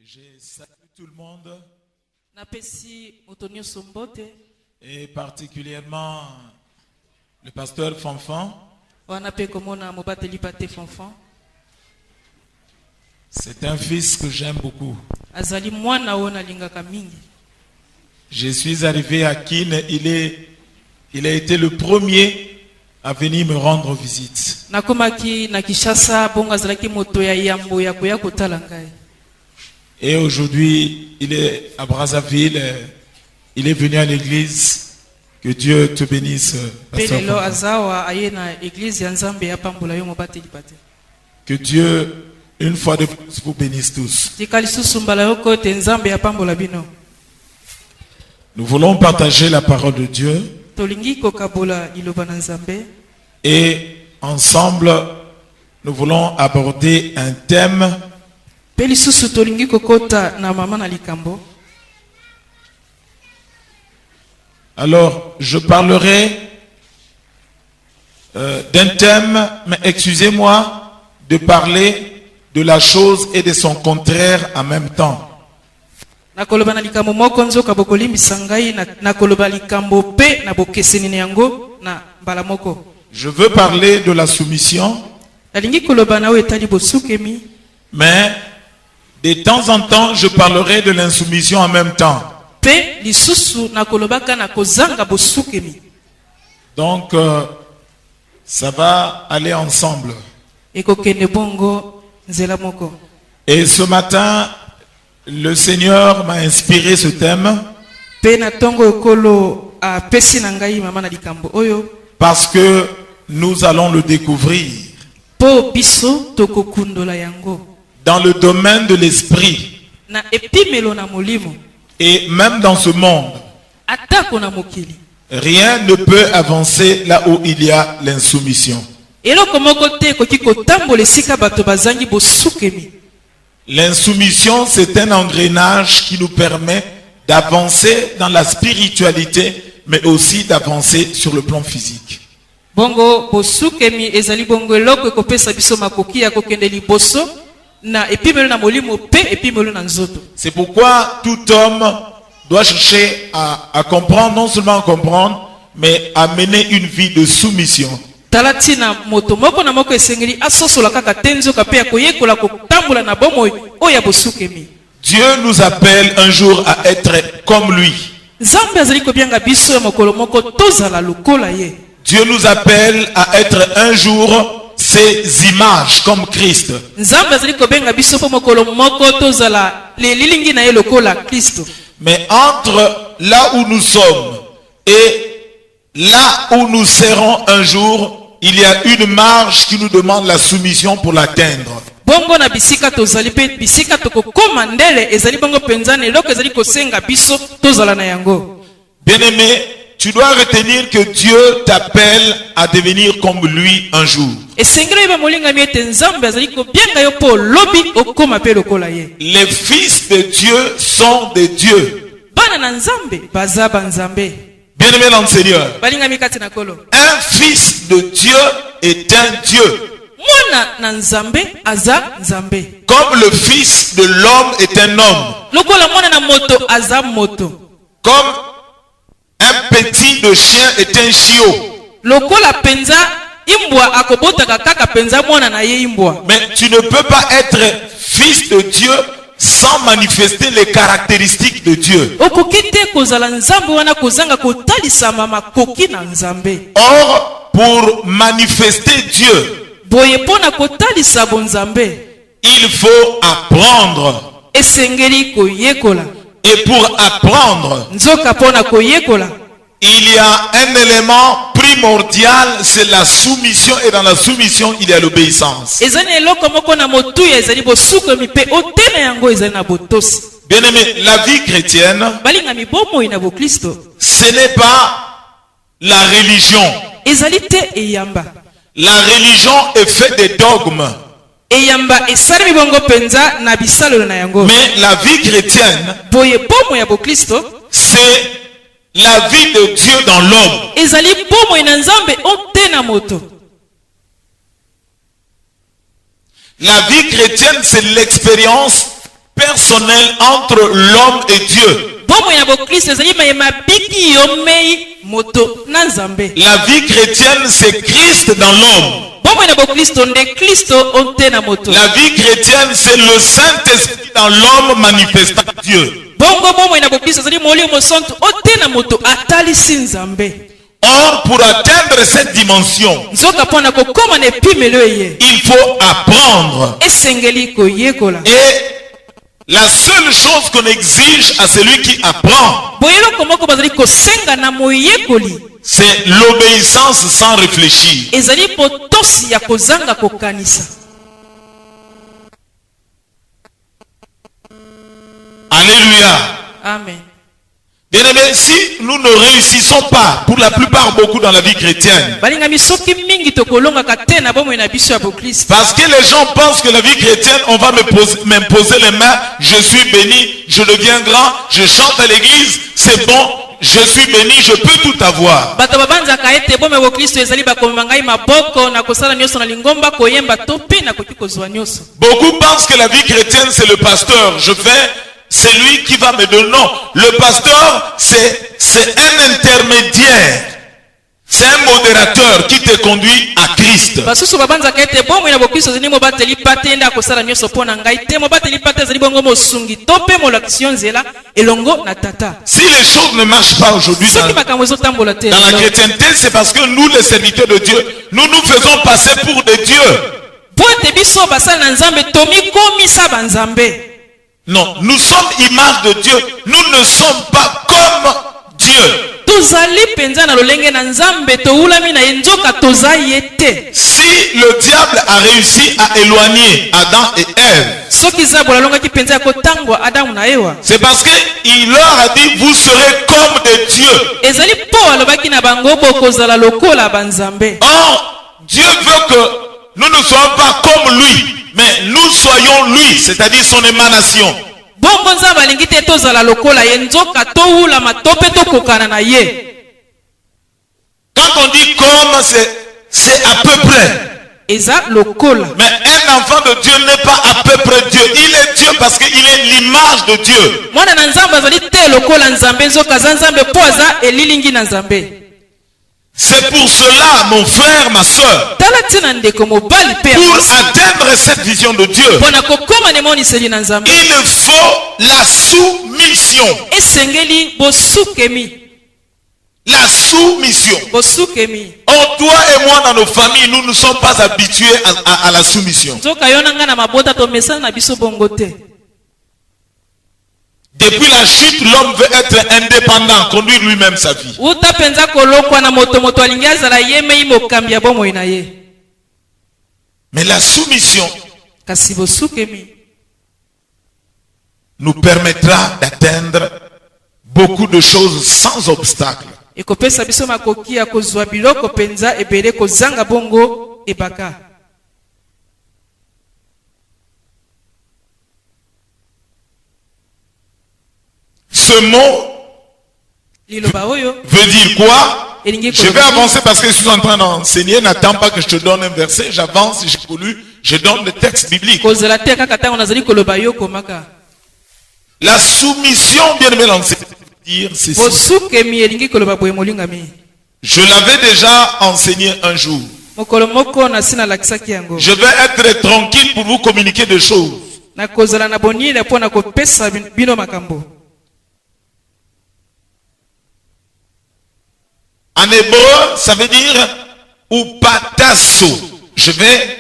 Je salue tout le monde et particulièrement le pasteur Fanfan. C'est un fils que j'aime beaucoup. Je suis arrivé à Kin, il a été le premier à venir me rendre visite. Et aujourd'hui, il est à Brazzaville, il est venu à l'église. Que Dieu te bénisse, pasteur Fanfan. Que Dieu, une fois de plus, vous bénisse tous. Nous voulons partager la parole de Dieu. Et ensemble, nous voulons aborder un thème. Alors, je parlerai d'un thème, mais excusez-moi de parler de la chose et de son contraire en même temps. Je veux parler de la soumission, mais de temps en temps, je parlerai de l'insoumission en même temps. Donc, ça va aller ensemble. Et ce matin, le Seigneur m'a inspiré ce thème parce que nous allons le découvrir dans le domaine de l'esprit et même dans ce monde. Rien ne peut avancer là où il y a l'insoumission. L'insoumission, c'est un engrenage qui nous permet d'avancer dans la spiritualité, mais aussi d'avancer sur le plan physique. C'est pourquoi tout homme doit chercher à comprendre, non seulement à comprendre, mais à mener une vie de soumission. Dieu nous appelle un jour à être comme lui. Dieu nous appelle à être un jour ses images comme Christ. Mais entre là où nous sommes et là où nous serons un jour, il y a une marge qui nous demande la soumission pour l'atteindre. Bien-aimé, tu dois retenir que Dieu t'appelle à devenir comme lui un jour. Les fils de Dieu sont des dieux. Bien-aimé dans le Seigneur, un fils de Dieu est un Dieu. Comme le fils de l'homme est un homme. Comme un petit de chien est un chiot. Mais tu ne peux pas être fils de Dieu sans manifester les caractéristiques de Dieu. Or, pour manifester Dieu, il faut apprendre. Et pour apprendre, il y a un élément primordial, c'est la soumission, et dans la soumission, il y a l'obéissance. Bien-aimé, la vie chrétienne, ce n'est pas la religion. La religion est faite de dogmes. Mais la vie chrétienne, c'est la vie de Dieu dans l'homme. La vie chrétienne, c'est l'expérience personnel entre l'homme et Dieu. La vie chrétienne, c'est Christ dans l'homme. La vie chrétienne, c'est le Saint-Esprit dans l'homme manifestant Dieu. Or, pour atteindre cette dimension, il faut apprendre. Et la seule chose qu'on exige à celui qui apprend, c'est l'obéissance sans réfléchir. Alléluia. Amen. Bien aimé, si nous ne réussissons pas, pour la plupart beaucoup dans la vie chrétienne, parce que les gens pensent que la vie chrétienne, on va m'imposer les mains, je suis béni, je deviens grand, je chante à l'église, c'est bon, je suis béni, je peux tout avoir. Beaucoup pensent que la vie chrétienne, c'est le pasteur. C'est lui qui va me donner. Non, le pasteur, c'est un intermédiaire. C'est un modérateur qui te conduit à Christ. Si les choses ne marchent pas aujourd'hui dans la chrétienté, c'est parce que nous, les serviteurs de Dieu, nous nous faisons passer pour des dieux. Non, nous sommes image de Dieu. Nous ne sommes pas comme Dieu. Si le diable a réussi à éloigner Adam et Ève, c'est parce qu'il leur a dit, vous serez comme des dieux. Or, Dieu veut que nous ne soyons pas comme lui, mais nous soyons lui, c'est-à-dire son émanation. Quand on dit comme, c'est à peu près. Mais un enfant de Dieu n'est pas à peu près Dieu. Il est Dieu parce qu'il est l'image de Dieu. C'est pour cela, mon frère, ma soeur, pour atteindre cette vision de Dieu, il faut la soumission. La soumission. Or, toi et moi, dans nos familles, nous ne sommes pas habitués à la soumission. Depuis la chute, l'homme veut être indépendant, conduire lui-même sa vie. Mais la soumission nous permettra d'atteindre beaucoup de choses sans obstacle. Ce mot veut dire quoi? Je vais avancer parce que je suis en train d'enseigner. N'attends pas que je te donne un verset. J'avance, j'évolue, je donne le texte biblique. La soumission, bien aimé l'enseignement, dire ceci. Je l'avais déjà enseigné un jour. Je vais être tranquille pour vous communiquer des choses. En hébreu, ça veut dire upatasso. Je vais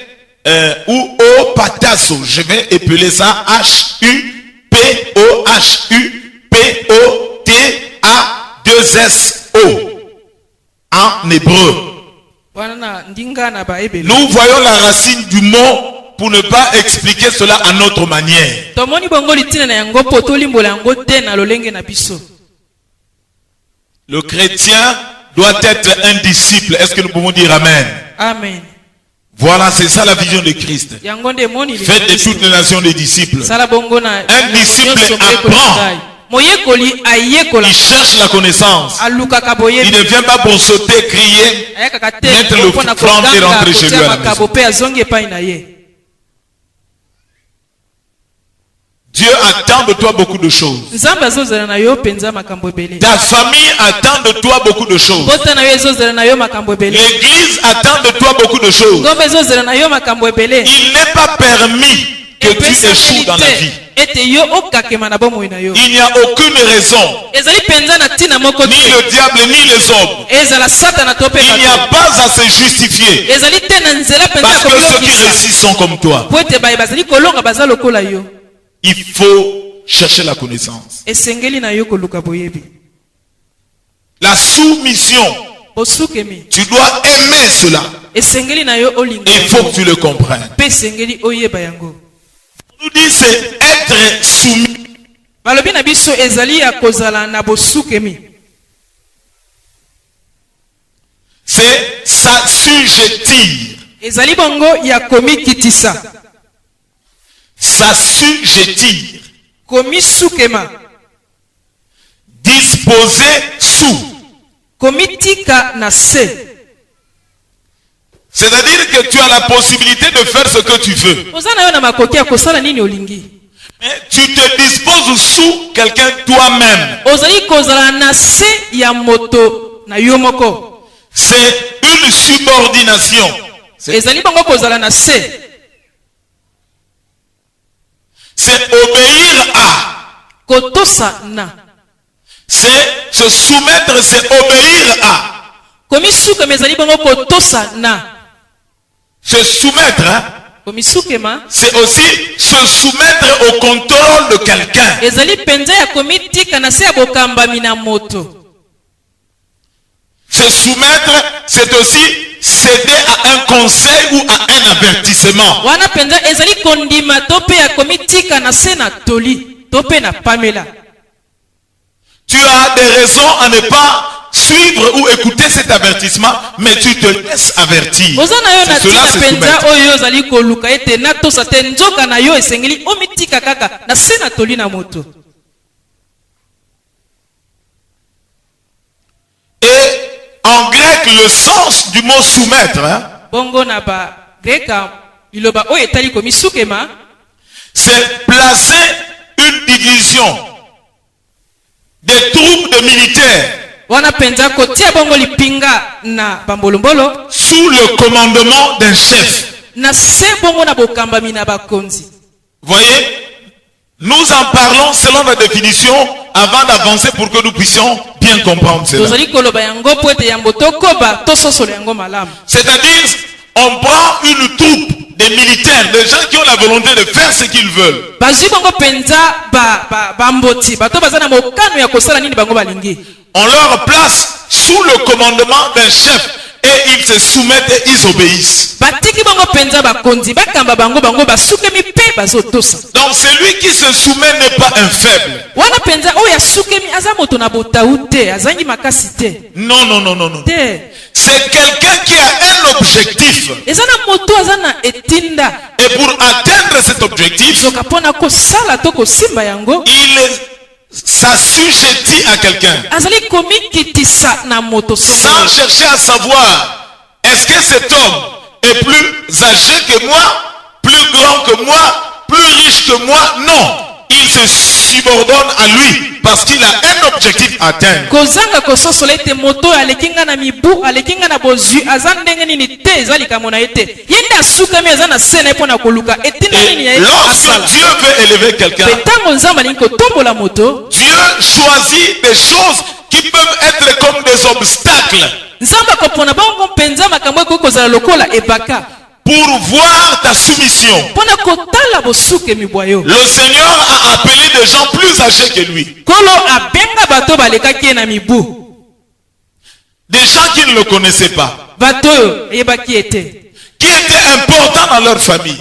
ou opatasso. Je vais épeler ça H-U-P-O-H-U-P-O-T-A-2-S-O en hébreu. Nous voyons la racine du mot pour ne pas expliquer cela à notre manière. Le chrétien doit être un disciple. Est-ce que nous pouvons dire Amen? Amen. Voilà, c'est ça la vision de Christ. Faites de toutes les nations des disciples. Un disciple apprend. Il cherche la connaissance. Il ne vient pas pour sauter, crier, mettre le front et rentrer chez lui à la maison. Dieu attend de toi beaucoup de choses. Ta famille attend de toi beaucoup de choses. L'église attend de toi beaucoup de choses. Il n'est pas permis que tu échoues dans la vie. Il n'y a aucune raison, ni le diable ni les hommes. Il n'y a pas à se justifier, parce que ceux qui réussissent sont comme toi. Il faut chercher la connaissance. La soumission, tu dois aimer cela. Il faut que tu le comprennes. On nous dit c'est être soumis. C'est s'assujettir. S'assujettir. Disposer sous. C'est-à-dire que tu as la possibilité de faire ce que tu veux. Mais tu te disposes sous quelqu'un toi-même. C'est une subordination. C'est obéir à. C'est se soumettre, c'est obéir à. Se soumettre, c'est aussi se soumettre au contrôle de quelqu'un. Se soumettre, c'est aussi céder à un conseil ou à un avertissement. Tu as des raisons à ne pas suivre ou écouter cet avertissement, mais tu te laisses avertir. C'est cela, se soumettre. Et en grec, le sens du mot soumettre, c'est placer une division des troupes de militaires sous le commandement d'un chef. Voyez, nous en parlons selon la définition avant d'avancer pour que nous puissions bien comprendre cela. C'est-à-dire, on prend une troupe des militaires, des gens qui ont la volonté de faire ce qu'ils veulent. On leur place sous le commandement d'un chef et ils se soumettent et ils obéissent. Donc celui qui se soumet n'est pas un faible. Non, non, non, non, non. C'est quelqu'un qui a un objectif. Et pour atteindre cet objectif, il s'assujettit à quelqu'un. Sans chercher à savoir, est-ce que cet homme est plus âgé que moi, plus grand que moi, plus riche que moi? Non. Il se subordonne à lui parce qu'il a un objectif à atteindre. Et lorsque Dieu veut élever quelqu'un, Dieu choisit des choses qui peuvent être comme des obstacles pour voir ta soumission. Le Seigneur a appelé des gens plus âgés que lui. Des gens qui ne le connaissaient pas. Qui étaient importants dans leur famille.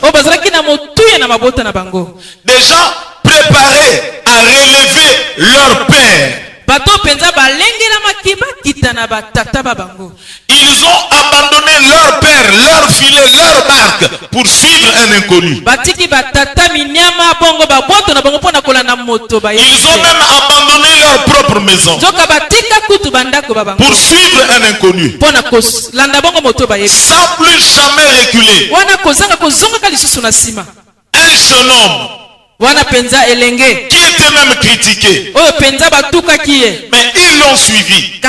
Des gens préparés à relever leur père. Ils ont abandonné leur père, leur filet, leur barque pour suivre un inconnu. Ils ont même abandonné leur propre maison pour suivre un inconnu, sans plus jamais reculer. Un jeune homme qui était même critiqué. Mais ils l'ont suivi,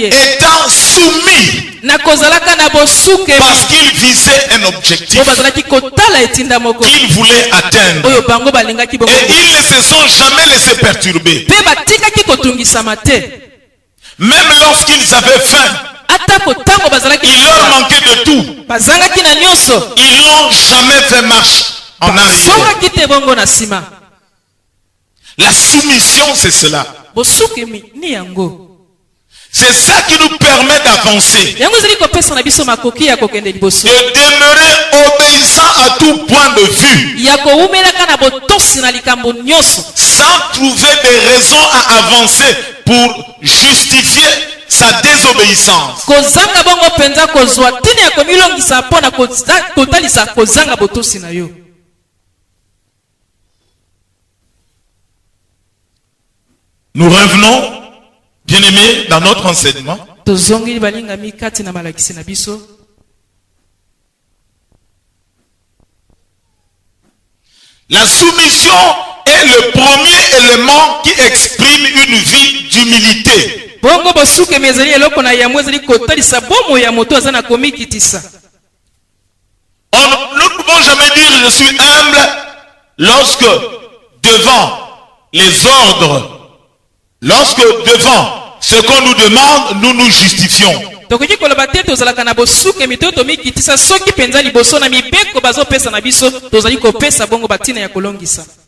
étant soumis, parce qu'ils visaient un objectif qu'ils voulaient atteindre. Et ils ne se sont jamais laissés perturber. Même lorsqu'ils avaient faim, il leur manquait de tout. Ils n'ont jamais fait marche en arrière. La soumission, c'est cela. C'est ça qui nous permet d'avancer. De demeurer obéissant à tout point de vue. Sans trouver des raisons à avancer pour justifier sa désobéissance. Nous revenons, bien-aimés, dans notre enseignement. La soumission est le premier élément qui exprime une vie d'humilité. Nous ne pouvons jamais dire je suis humble lorsque devant les ordres, lorsque devant ce qu'on nous demande, nous nous justifions.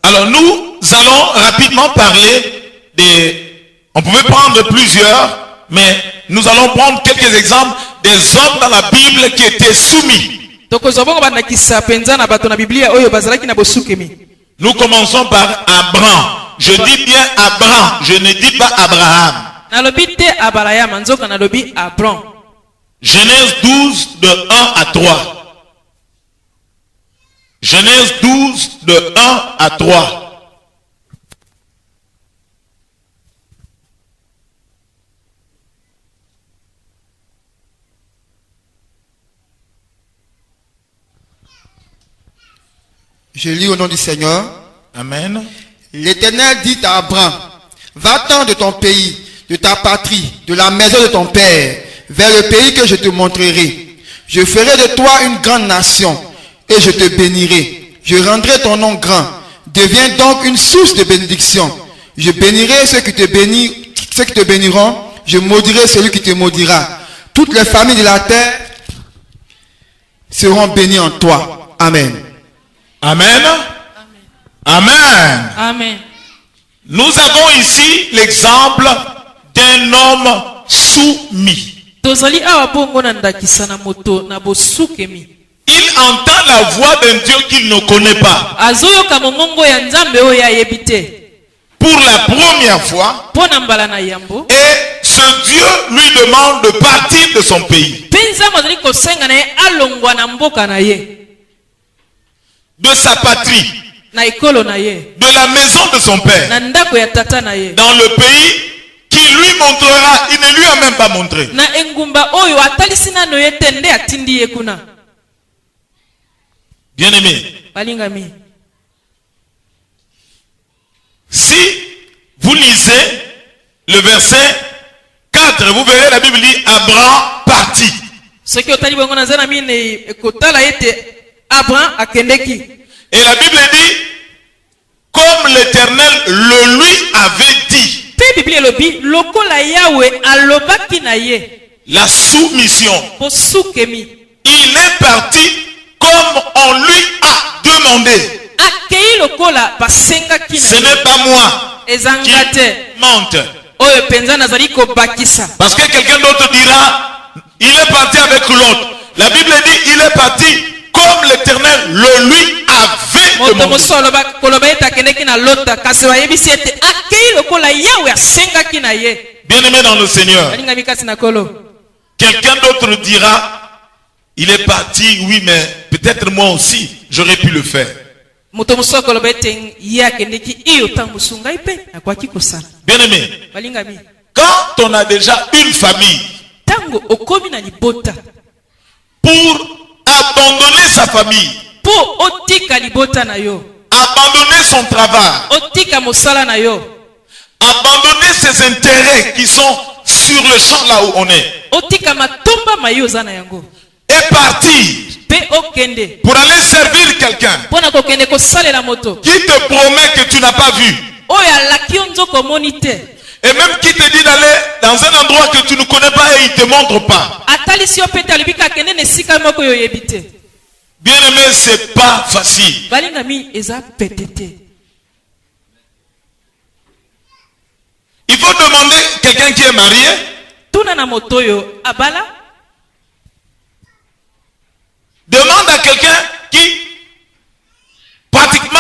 Alors nous allons rapidement parler des... On pouvait prendre plusieurs, mais nous allons prendre quelques exemples des hommes dans la Bible qui étaient soumis. Nous commençons par Abraham. Je dis bien Abraham, je ne dis pas Abraham. Genèse 12 de 1 à 3. Genèse 12 de 1 à 3. Je lis au nom du Seigneur. Amen. L'Éternel dit à Abraham, va-t'en de ton pays, de ta patrie, de la maison de ton père, vers le pays que je te montrerai. Je ferai de toi une grande nation et je te bénirai. Je rendrai ton nom grand. Deviens donc une source de bénédiction. Je bénirai ceux qui te béniront. Je maudirai celui qui te maudira. Toutes les familles de la terre seront bénies en toi. Amen. Amen. Amen. Amen. Nous avons ici l'exemple d'un homme soumis. Il entend la voix d'un Dieu qu'il ne connaît pas. Pour la première fois, et ce Dieu lui demande de partir de son pays, de sa patrie, de la maison de son père, dans le pays qui lui montrera. Il ne lui a même pas montré. Bien-aimé, si vous lisez le verset 4, vous verrez la Bible dit Abraham partit. Et la Bible dit comme l'Éternel le lui avait dit. La soumission. Il est parti comme on lui a demandé. Ce n'est pas moi qui mente. Parce que quelqu'un d'autre dira, il est parti avec l'autre. La Bible dit, il est parti comme l'Éternel le lui avait demandé. Bien-aimé dans le Seigneur, quelqu'un d'autre dira, il est parti, oui, mais peut-être moi aussi, j'aurais pu le faire. Bien-aimé, quand on a déjà une famille, pour abandonner sa famille, otika libota na yo. Abandonner son travail. Otika mosala na yo. Abandonner ses intérêts qui sont sur le champ là où on est. Otika matomba mayo zana yango. Et partir Pe okende. pour aller servir quelqu'un Pona kokende ko salela moto. qui te promet que tu n'as pas vu. Oya laki onzoko monite. Et même qui te dit d'aller dans un endroit que tu ne connais pas et il ne te montre pas. Atali si opeta libika kende ne sika moko yo yebite. Bien aimé, c'est pas facile. Balinga mi eza petete. Il faut demander quelqu'un qui est marié. Tuna na moto yo abala. Demande à quelqu'un qui pratiquement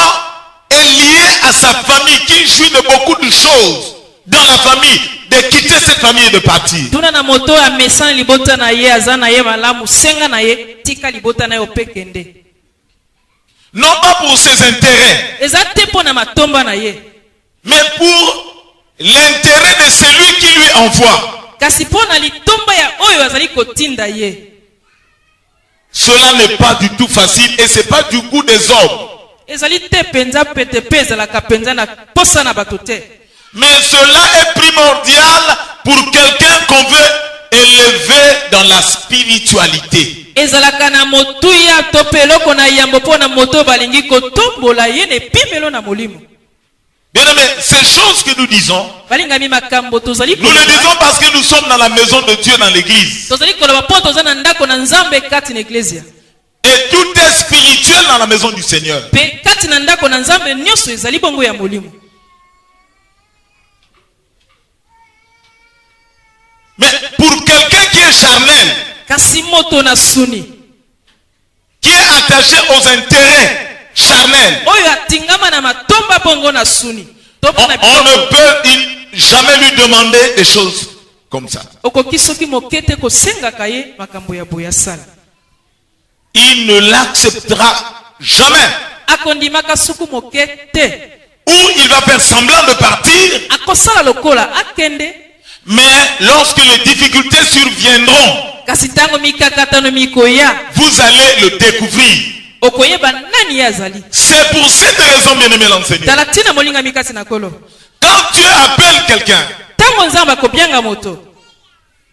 est lié à sa famille, qui jouit de beaucoup de choses dans la famille, de quitter cette famille et de partir. Tuna na moto ya mesan libota na ye azana ye malamu senga na ye tika libota na yo pekende. Non pas pour ses intérêts, Eza te pona matomba na ye. mais pour l'intérêt de celui qui lui envoie. Kasi pona litomba ya oyo azali kotinda ye. Cela n'est pas du tout facile et c'est pas du goût des hommes. Ezali te penza pete peza la kapenza na posa na batote. Mais cela est primordial pour quelqu'un qu'on veut élever dans la spiritualité. Ezalaka na motuya to peloko na yambo pona moto balingi kotombola ye ne pimelo na molimo. Bien aimé, ces choses que nous disons, Balinga mi makambo tozali nous le disons parce que nous sommes dans la maison de Dieu dans l'église. tozali koloba po tozana ndako na nzambe kati na iglesia. Et tout est spirituel dans la maison du Seigneur. Pe kati na ndako na nzambe nyonso ezali bongo ya molimo. Mais pour quelqu'un qui est charnel, Kasi moto na suni. qui est attaché aux intérêts charnels, Oyo atingama na matomba bongo na suni. on ne peut jamais lui demander des choses comme ça. Okoki soki mokete kosenga kaye makambo ya boya sala. Il ne l'acceptera jamais. Akondimaka suku mokete. Ou il va faire semblant de partir, Akosala lokola akende. mais lorsque les difficultés surviendront, Kasi tango mikakatano mikoya. vous allez le découvrir. Okoyeba nani yazali. C'est pour cette raison, bien-aimé l'enseignant. Talatina molinga mikasi na kolo. Quand Dieu appelle quelqu'un Tango nzamba kobianga moto.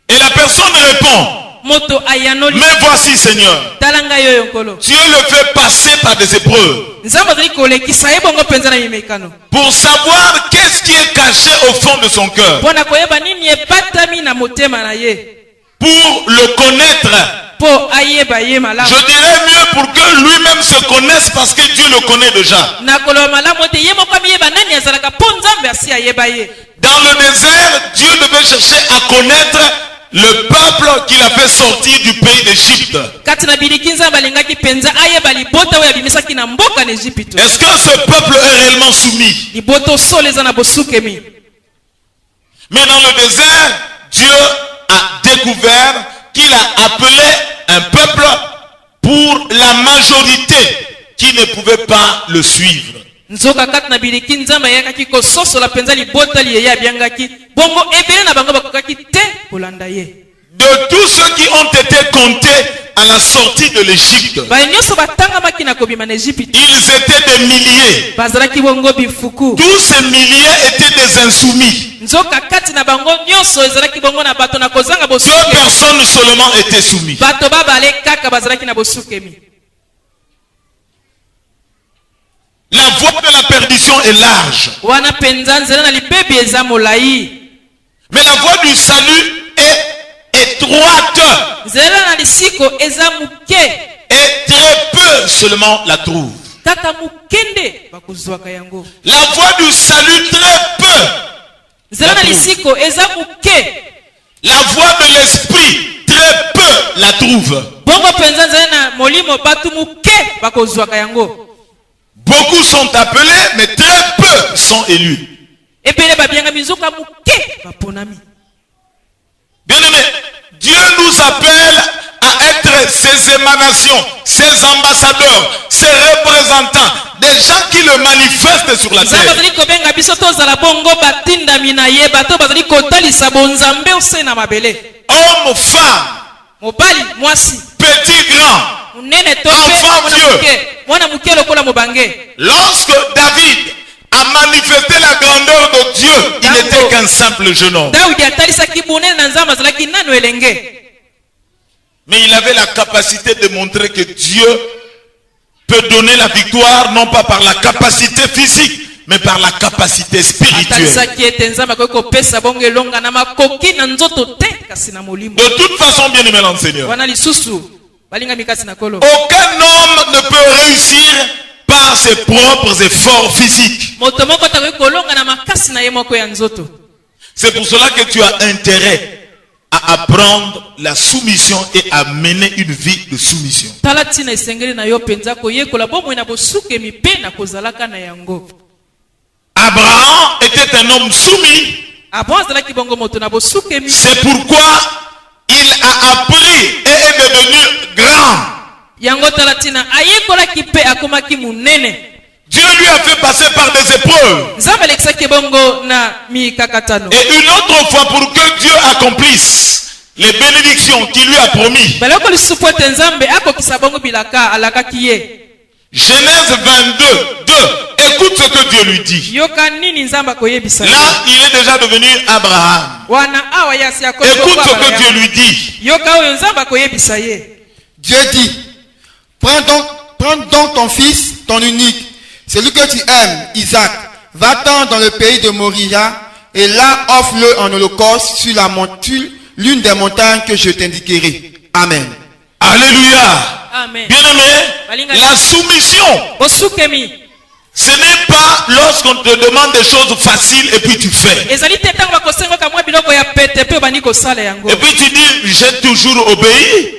et la personne répond, Moto ayanoli. mais voici Seigneur, Talanga yo yonkolo. Dieu le fait passer par des épreuves Nzamba zali kolekisa ye bongo penza na mimekano. pour savoir qu'est-ce qui est caché au fond de son cœur, Pona koyeba nini ebatami na motema na ye. pour le connaître. Po ayeba ye malamu. Je dirais mieux pour que lui-même se connaisse parce que Dieu le connaît déjà. Na koloba malamu te ye moko miyeba nani azalaka po nzambe asi ayeba ye. Dans le désert, Dieu devait chercher à connaître le peuple qu'il a fait sortir du pays d'Égypte. Kati na biliki nzambe alingaki penza ayeba libota oyo abimisaki na mboka na Egypte. Est-ce que ce peuple est réellement soumis? Liboto solo eza na bosukemi. Mais dans le désert, Dieu a découvert qu'il a appelé un peuple pour la majorité qui ne pouvait pas le suivre. Nzoka kati na biliki nzambe ayakaki kososola penza libota liye abiangaki. Bongo ebele na bango bakokaki te kolanda ye. De tous ceux qui ont été comptés à la sortie de l'Égypte, Ba nyonso batangamaki na kobima na Egypte. ils étaient des milliers. Bazalaki bongo bifuku. Tous ces milliers étaient des insoumis. Nzoka kati na bango nyonso ezalaki bongo na bato na kozanga Deux bosuke. personnes seulement étaient soumis. Bato babale kaka bazalaki na bosukemi. La voie de la perdition est large, Wana penza nzela na libebi eza molai. mais la voie du salut est étroite Nzela na lisiko eza muke. et très peu seulement la trouvent. Kaka mukende bakozwaka yango. La voie du salut, très peu. Nzela na lisiko eza muke. La voie de l'esprit, très peu la trouve. Bongo penza nzela na molimo batu muke bakozwaka yango. Beaucoup sont appelés, mais très peu sont élus. Ebele babianga mizuka muke baponami. Bien aimé, Dieu nous appelle à être ses émanations, ses ambassadeurs, ses représentants, des gens qui le manifestent sur la Nzambe terre. bazali kobenga biso tozala bongo batindami na ye bato bazali kotalisa bonzambe ose na mabele. Hommes, femmes, Mobali mwasi petits, grands, munene to Enfant pe Dieu. mwana muke Lorsque David a manifesté la grandeur de Dieu, il n'était qu'un simple jeune homme. Mais il avait la capacité de montrer que Dieu peut donner la victoire, non pas par la capacité physique, mais par la capacité spirituelle. De toute façon, bien aimé l'enseigneur, aucun homme ne peut réussir par ses propres efforts physiques. C'est pour cela que tu as intérêt à apprendre la soumission et à mener une vie de soumission. Abraham était un homme soumis. C'est pourquoi il a appris et est devenu grand. Dieu lui a fait passer par des épreuves. Et une autre fois pour que Dieu accomplisse les bénédictions qu'il lui a promis. Genèse 22, 2. Écoute ce que Dieu lui dit. Là, il est déjà devenu Abraham. Écoute ce que Dieu lui dit. Dieu dit, prends donc ton fils, ton unique, celui que tu aimes, Isaac, va-t'en dans le pays de Moria, et là offre-le en holocauste sur l'une des montagnes que je t'indiquerai. Amen. Alléluia. Bien-aimé, la soumission, ce n'est pas lorsqu'on te demande des choses faciles et puis tu fais. Et puis tu dis, j'ai toujours obéi.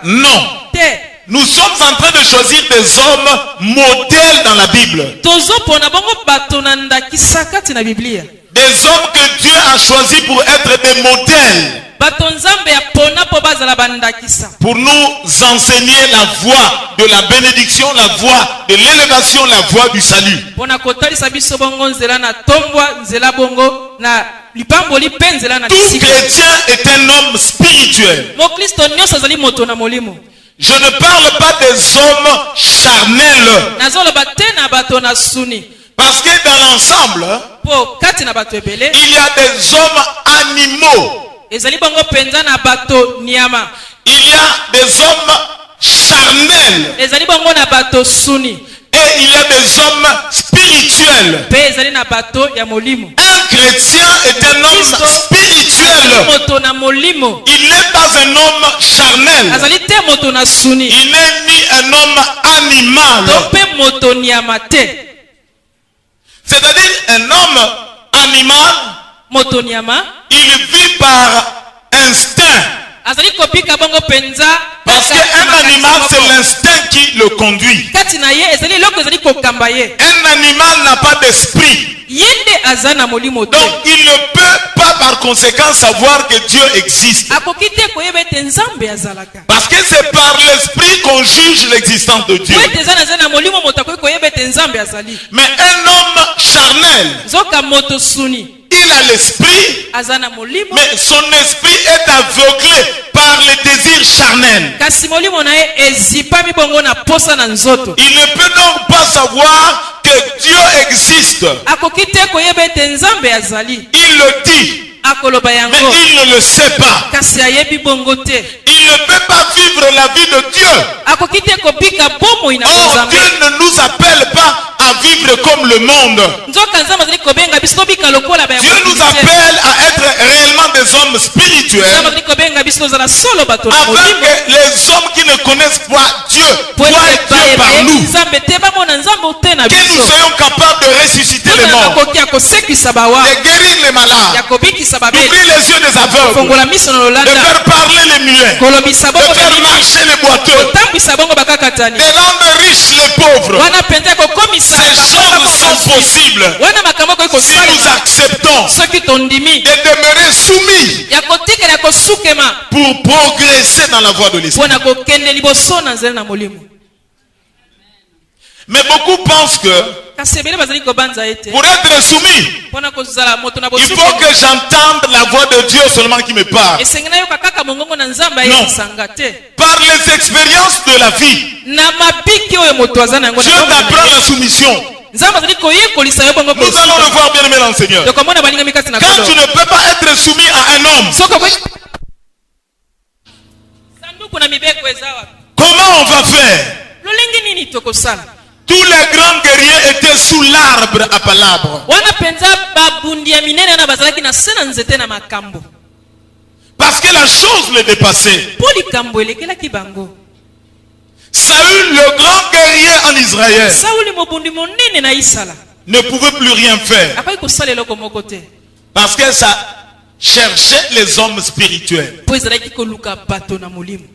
Non. Nous sommes en train de choisir des hommes modèles dans la Bible. Des hommes que Dieu a choisis pour être des modèles. Pour nous enseigner la voie de la bénédiction, la voie de l'élévation, la voie du salut. Tout chrétien est un homme spirituel. Je ne parle pas des hommes charnels. Parce que dans l'ensemble, il y a des hommes animaux. Il y a des hommes charnels. Et il y a des hommes spirituels. Un chrétien est un homme spirituel. Il n'est pas un homme charnel. Il n'est ni un homme animal. C'est-à-dire un homme animal, il vit par instinct. Parce qu'un animal, c'est l'instinct qui le conduit. Un animal n'a pas d'esprit. Donc il ne peut pas par conséquent savoir que Dieu existe. Parce que c'est par l'esprit qu'on juge l'existence de Dieu. Mais un homme charnel, il a l'esprit, mais son esprit est aveuglé par les désirs charnels. Il ne peut donc pas savoir que Dieu existe. Il le dit, mais il ne le sait pas. Il ne peut pas vivre la vie de Dieu. Oh, Dieu ne nous appelle pas à vivre comme le monde. Dieu nous appelle à être réellement des hommes spirituels, afin que les hommes qui ne connaissent pas Dieu voient Dieu par nous, que nous soyons capables de ressusciter les morts, de guérir les malades, d'ouvrir les yeux des aveugles, de faire parler les muets, de faire marcher les boiteux, de rendre riches les pauvres. Ces choses sont possibles si nous acceptons de demeurer soumis pour progresser dans la voie de l'esprit. Mais beaucoup pensent que kasi ebele bazali kobanza ete pour être soumis, mpona kozala moto na il bosuki faut que j'entende la voix de Dieu seulement qui me parle. esengeli nayoka kaka mongongo na nzambe Non. ayebisanga te Par les expériences de la vie, na mabiki oyo moto aza na yango na Dieu bomoi na t'apprend ye. la soumission. nzambe azali koyekolisa yo bongo Nous allons le voir, bien aimé dans le Seigneur. tokomona balingami kasi na Quand tu kolo ne peux pas être soumis à un homme, soko sanduku na mibeko eza wapi comment on va faire? lolenge nini tokosala Tous les grands guerriers étaient sous l'arbre à palabre. wana mpenza babundi ya minene wana bazalaki na se na nzete na makambo Parce que la chose les dépassait. mpo likambo elekelaki bango Saül, le grand guerrier en Israël, sauli mobundi monene na isala ne pouvait plus rien faire. akoki kosala eloko moko te Parce que ça cherchait les hommes spirituels. mpo ezalaki koluka bato na molimo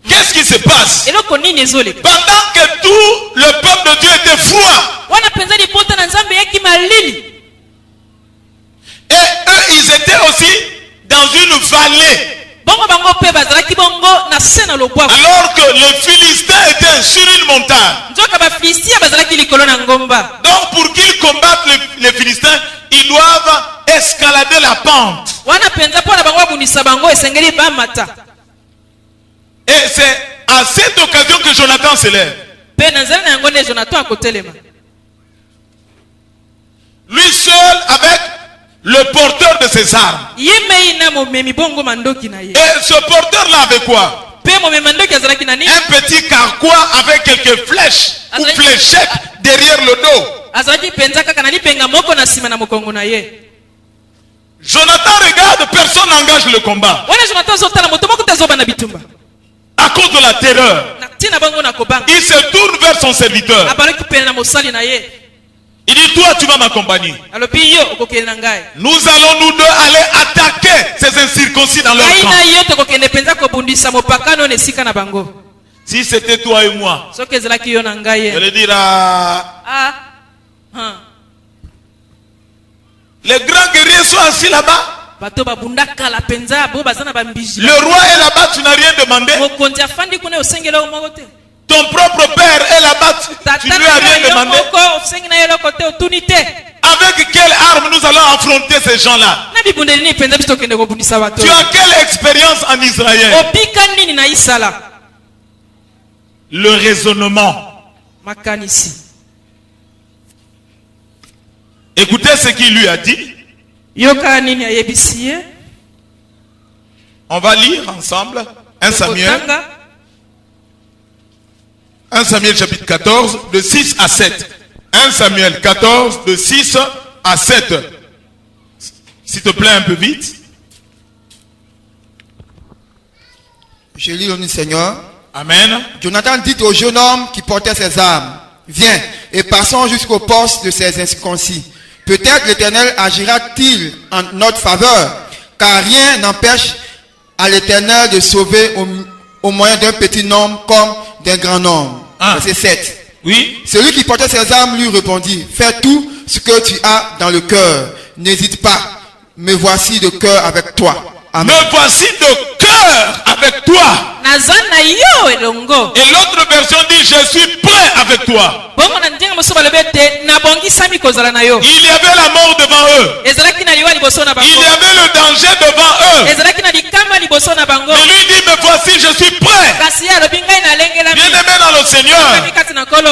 Qu'est-ce qui se passe? eloko nini ezoleka Pendant que tout le peuple de Dieu était froid, wana mpenza libota na nzambe eyaki malili et eux, ils étaient aussi dans une vallée, bongo bango mpe bazalaki bongo na se na lobwaku alors que les Philistins étaient sur une montagne. nzoka bafilistia bazalaki likolo na ngomba Donc pour qu'ils combattent les Philistins, ils doivent escalader la pente. wana mpenza mpo na bango babundisa bango esengeli bamata Et c'est à cette occasion que Jonathan se lève. mpe na nzela na yango nde jonatan akotelema Lui seul avec le porteur de ses armes. ye mei na momemi bongo mandoki na ye Et ce porteur-là avait quoi? mpe momemi mandoki azalaki na nini Un petit carquois avec quelques flèches ou fléchettes derrière le dos. azalaki mpenza kaka na lipenga moko na nsima na mokongo na ye Jonathan regarde, personne n'engage le combat. wana jonatan azotala moto moko te azobana bitumba À cause de la terreur, na ntina bongo na kobanga il se tourne vers son serviteur. abalaki pene na mosali na ye Il dit, toi tu vas m'accompagner. alobi yo okokende na ngai Nous allons nous deux aller attaquer ces incirconcis dans leur ngai camp. na yo tokokende mpenza kobundisa mopakano oyo na esika na bango Si c'était toi et moi, soki ezalaki yo na ngai je ye vais dire à... Les grands guerriers sont assis là-bas. bato babunda kala mpenza bo baza na bambiji Le roi est là-bas, tu n'as rien demandé. mokonzi afandi kuna osengeli oyo moko te Ton propre père est là-bas, tu tata ne lui as na rien yo demandé. moko osengi na ye eloko te otuni te Avec quelle arme nous allons affronter ces gens-là? na bibundeli nini mpenza biso tokende kobundisa bato Tu as quelle expérience en Israël? obika nini na isala Le raisonnement. makanisi Écoutez ce qu'il lui a dit. yoka nini ayebisi ye On va lire ensemble 1 Samuel. Kotanga, 1 Samuel chapitre 14, de 6 à 7. 1 Samuel 14, de 6 à 7. S'il te plaît, un peu vite. Je lis au nom du Seigneur. Amen. Jonathan dit au jeune homme qui portait ses armes, viens et passons jusqu'au poste de ces incirconcis. Peut-être l'Éternel agira-t-il en notre faveur, car rien n'empêche à l'Éternel de sauver au moyen d'un petit nombre comme d'un grand nombre. Verset 7. Oui. Celui qui portait ses armes lui répondit, fais tout ce que tu as dans le cœur. N'hésite pas, me voici de cœur avec toi. Amen. Me voici de cœur avec toi. naza na yo elongo Et l'autre version dit, je suis prêt avec toi. bongo na ndenga mosusu balobi ete nabongisami kozala na yo Il y avait la mort devant eux. ezalaki na liwa liboso na Il bango y avait le danger devant eux. ezalaki na likama liboso na bango Mais lui dit, me voici, je suis prêt. kasi ye alobi ngai nalengelami Bien-aimé dans le Seigneur, kati na nkolo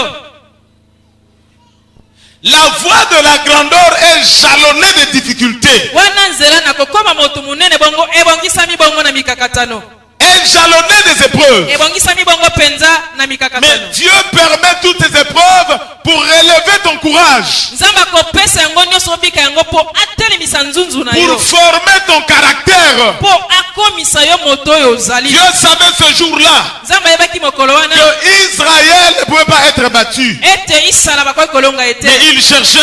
la voie de la grandeur est jalonnée de difficultés. wana nzela na kokoma moto monene bongo ebongisami bongo na mikakatano Est jalonnée des épreuves. ebongisami bongo mpenza na Mais mikakatano Dieu permet toutes ces épreuves pour relever ton courage, nzambe akopesa yango nyonso obika yango mpo atelemisa nzunzu na yo pour former ton caractère. mpo akomisa yo moto oyo ozali Dieu savait ce jour-là nzambe ayebaki mokolo wana que Israël ne pouvait pas être battu. ete isala bakoki kolonga Mais ete il cherchait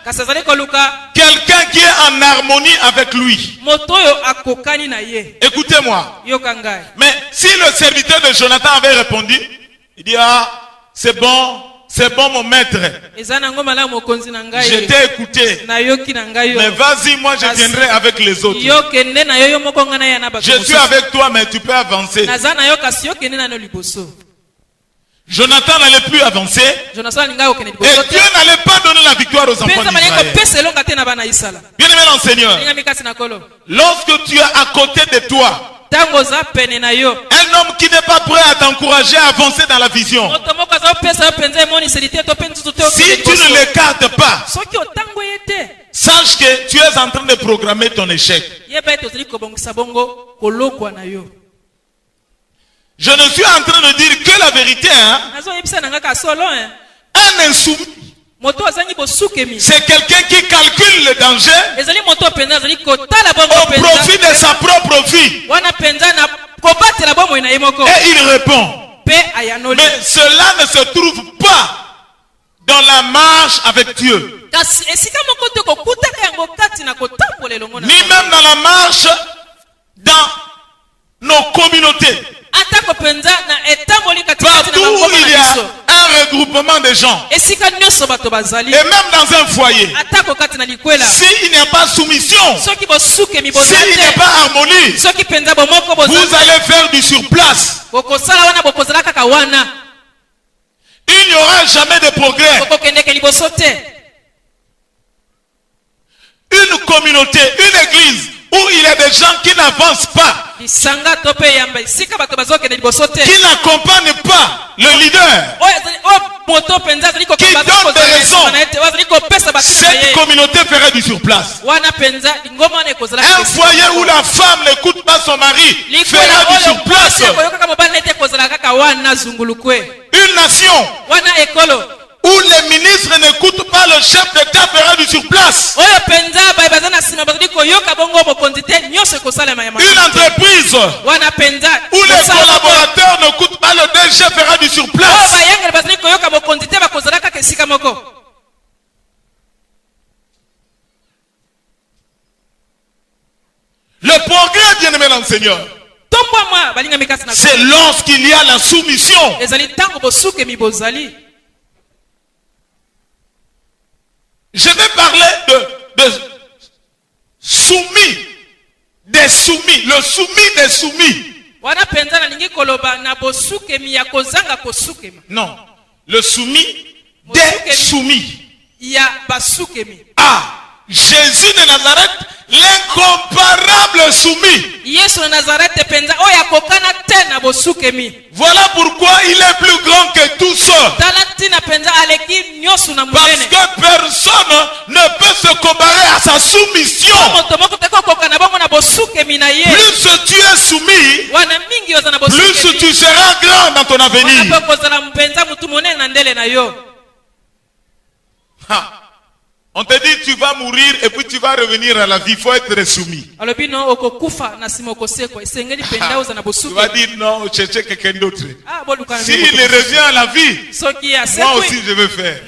kasi azali koluka quelqu'un qui est en harmonie avec lui. moto oyo akokani na ye Écoutez-moi. yoka ngai Mais si le serviteur de Jonathan avait répondu, il dit, ah, c'est bon mon maître. eza nango malamu mokonzi na Je ngai t'ai écouté. nayoki na ngai Mais yo vas-y, moi je viendrai avec les autres. yo kende na yo yo moko ngai na ya na bato Je suis mosusu. avec toi, mais tu peux avancer. naza na yo kasi yo kende nano liboso Jonathan n'allait plus avancer. Et Dieu n'allait pas donner la victoire aux enfants d'Israël. Bien-aimé dans le Seigneur, lorsque tu es à côté de toi, un homme qui n'est pas prêt à t'encourager à avancer dans la vision, si tu ne l'écartes pas, sache que tu es en train de programmer ton échec. Je ne suis en train de dire que la vérité, hein? Un insoumis, c'est quelqu'un qui calcule le danger au profit de sa propre vie. Et il répond. Mais cela ne se trouve pas dans la marche avec Dieu. Ni même dans la marche dans nos communautés. Partout où il y a un regroupement de gens, et même dans un foyer, s'il n'y a pas soumission, s'il n'y a pas harmonie, vous allez faire du surplace. Il n'y aura jamais de progrès. Une communauté, une église où il y a des gens qui n'avancent pas, qui n'accompagnent pas le leader, qui donne des raisons, cette communauté ferait du surplace. Un foyer où la femme n'écoute pas son mari fera du surplace. Une nation où les ministres n'écoutent pas le chef d'État fera du surplace. Une entreprise où les collaborateurs n'écoutent pas le DG fera du surplace. Le progrès, bien-aimé dans le Seigneur, c'est lorsqu'il y a la soumission. Je vais parler de soumis, des soumis, le soumis des soumis. Non, le soumis des soumis. Ah, Jésus de Nazareth, l'incomparable soumis. Voilà pourquoi il est plus grand que tous. Parce que personne ne peut se comparer à sa soumission. Plus tu es soumis, plus tu seras grand dans ton avenir. On te dit tu vas mourir et puis tu vas revenir à la vie. Il faut être soumis. Tu vas dire non, chercher quelqu'un d'autre. S'il revient à la vie, moi aussi je vais faire.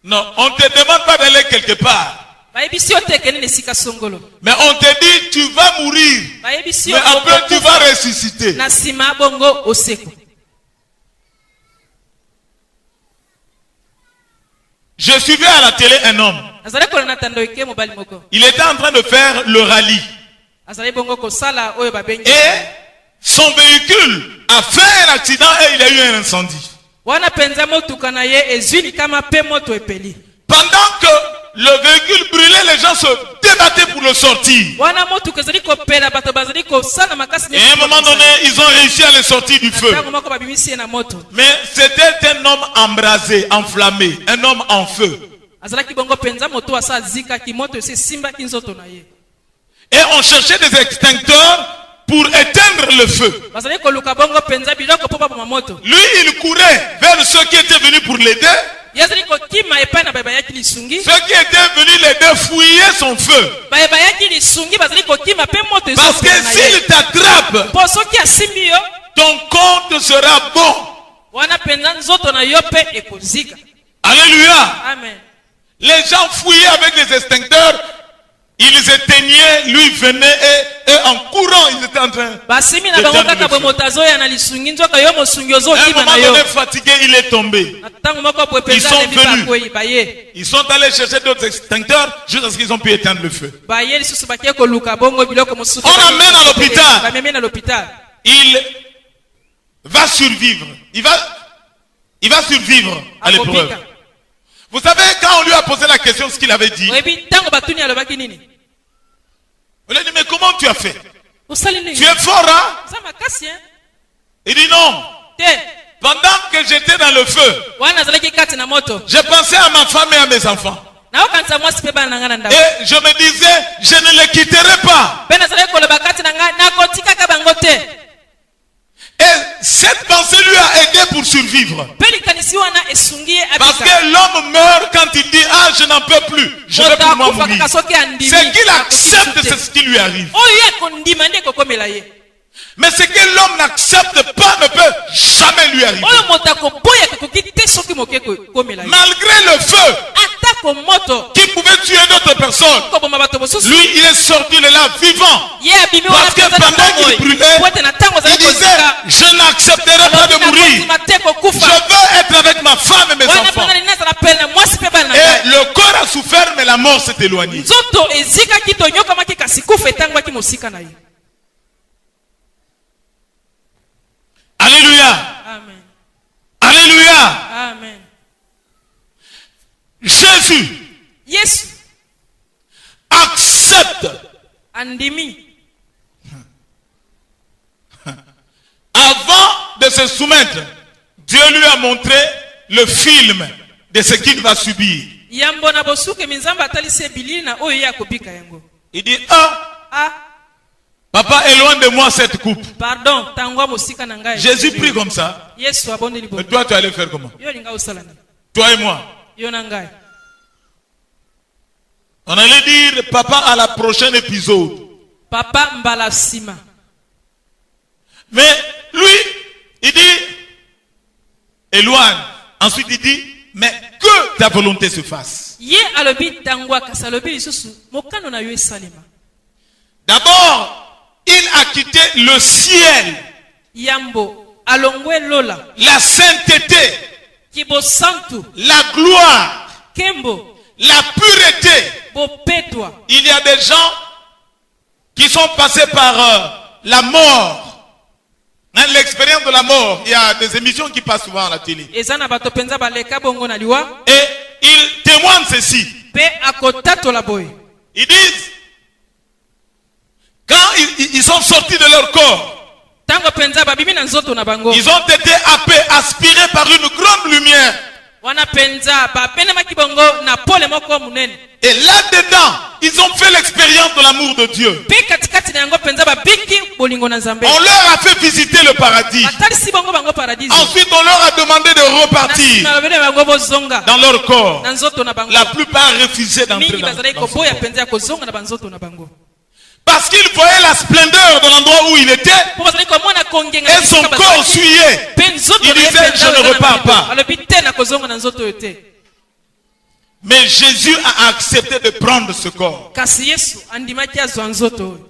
Non, on ne te demande pas d'aller quelque part. Mais on te dit tu vas mourir, mais après tu vas ressusciter. Je suivais à la télé un homme. Il était en train de faire le rallye. Et son véhicule a fait un accident et il a eu un incendie. Pendant que le véhicule brûlait, les gens se débattaient pour le sortir. Et à un moment donné, ils ont réussi à le sortir du feu. Mais c'était un homme embrasé, enflammé, un homme en feu. Et on cherchait des extincteurs pour éteindre le feu. Lui, il courait vers ceux qui étaient venus pour l'aider. Ceux qui étaient venus l'aider fouiller son feu. Parce que s'il t'attrape, ton compte sera bon. Alléluia. Amen. Les gens fouillaient avec les extincteurs. Ils s'éteignaient, lui venait et en courant, ils étaient en train de basimi na bango kaka boye moto azoya na lisungi nzoka yo mosungi à un ozokima moment na yo donné, fatigué, il est tombé. na ntango moko boye Ils mpenza sont alebi venus. bakwei baye Ils sont allés chercher d'autres extincteurs jusqu'à ce qu'ils ont pu éteindre le feu. baye lisusu bakie koluka bongo biloko mosusu On l'amène à l'hôpital. bamemi na l'hôpital Il va survivre. Il va survivre à l'épreuve. akobika Vous savez, quand on lui a posé la question, ce qu'il avait dit, oyebi ntango batuni alobaki nini on lui a dit, mais comment tu as fait? osali Tu ndenge es fort, hein? oza makasi hein? Il dit non. te Pendant que j'étais dans le feu, wana azalaki kati na moto j'ai pensé à ma femme et à mes enfants. naokanisa mwasi mpe bana na ngai na ndako Et je me disais, je ne les quitterai pas. mpe nazalaki koloba kati na ngai nakotikaka bango te Et cette pensée lui a aidé pour survivre. mpe likanisi wana esungi ye Parce abika que l'homme meurt quand il dit, ah, je n'en peux plus. Je vais moto pour moi akufa mourir. kaka soki andimi C'est qu'il accepte akoki c'est ce qui lui arrive. oyo ye kondima nde ekokomela ye Mais ce que l'homme n'accepte pas ne peut jamais lui arriver. oyo moto akoboyaka ekoki te soki moke ekokomela ye Malgré le feu atako moto qui pouvait tuer d'autres personnes, koboma bato mosusu lui il est sorti de là vivant. ye abimi wana Parce que mpenza na pendant qu'il bomoi brûlait, po ete na ntango il ozali disait, kozika je n'accepterai pas de mourir. nakondima te Je kokufa veux être avec ma femme et mes wana enfants. mpenza nini nazala pene na mwasi mpe bana na Et ngai le corps a souffert, mais la mort s'est éloignée. nzoto ezikaki tonyokamaki kasi kufa etangwaki mosika na ye Alléluia. amen Alléluia. amen Jésus yesu accepte andimi avant de se soumettre. Dieu lui a montré le film de ce qu'il va subir. yambo na bosukemi nzambe atalisi ebilili na oyo ye akobika yango Il dit, ah, papa, éloigne de moi cette coupe. pardon tangwa mosika na ngai Jésus prie comme ça. yesu abondeli Mais bongo toi, tu allais faire comment? yo olinga osala nini Toi et moi. yo na ngai On allait dire, papa, à la prochaine épisode. papa mbala nsima Mais lui, il dit, éloigne. Ensuite, il dit, mais que ta volonté se fasse. ye alobi tangwa kasi alobi lisusu mokano na yo esalema D'abord, il a quitté le ciel, yambo alongwe lola la sainteté, kibosantu la gloire, kembo la pureté. bopetwa Il y a des gens qui sont passés par la mort. Hein, l'expérience de la mort. Il y a des émissions qui passent souvent à la télé. eza na bato mpenza baleka bongo na liwa Et ils témoignent ceci. mpe akotatola boye Ils disent, quand ils sont sortis de leur corps, ntango mpenza babimi na nzoto na bango ils ont été aspirés par une grande lumière. wana mpenza bapenemaki bongo na pole moko monene Et là-dedans, ils ont fait l'expérience de l'amour de Dieu. mpe katikati na yango mpenza babiki bolingo na nzambe On leur a fait visiter le paradis. batalisi bongo bango paradisi Ensuite, on leur a demandé de na repartir nsima babene bango bozonga dans leur corps. na nzoto na bango La plupart refusaient d'entrer mingi dans bazalaki son koboya corps. mpenza ya kozonga na banzoto na bango Parce qu'ils voyaient la splendeur de l'endroit où il était mpo bazalaki komona kongenga et son corps souillé. mpe nzoto Il na ye disait, mpenza je ne oyo eza na repars mwindo. pas. alobi te na kozonga na nzoto oyo te Mais Jésus a accepté de prendre ce corps, kasi yesu andimaki azwa nzoto oyo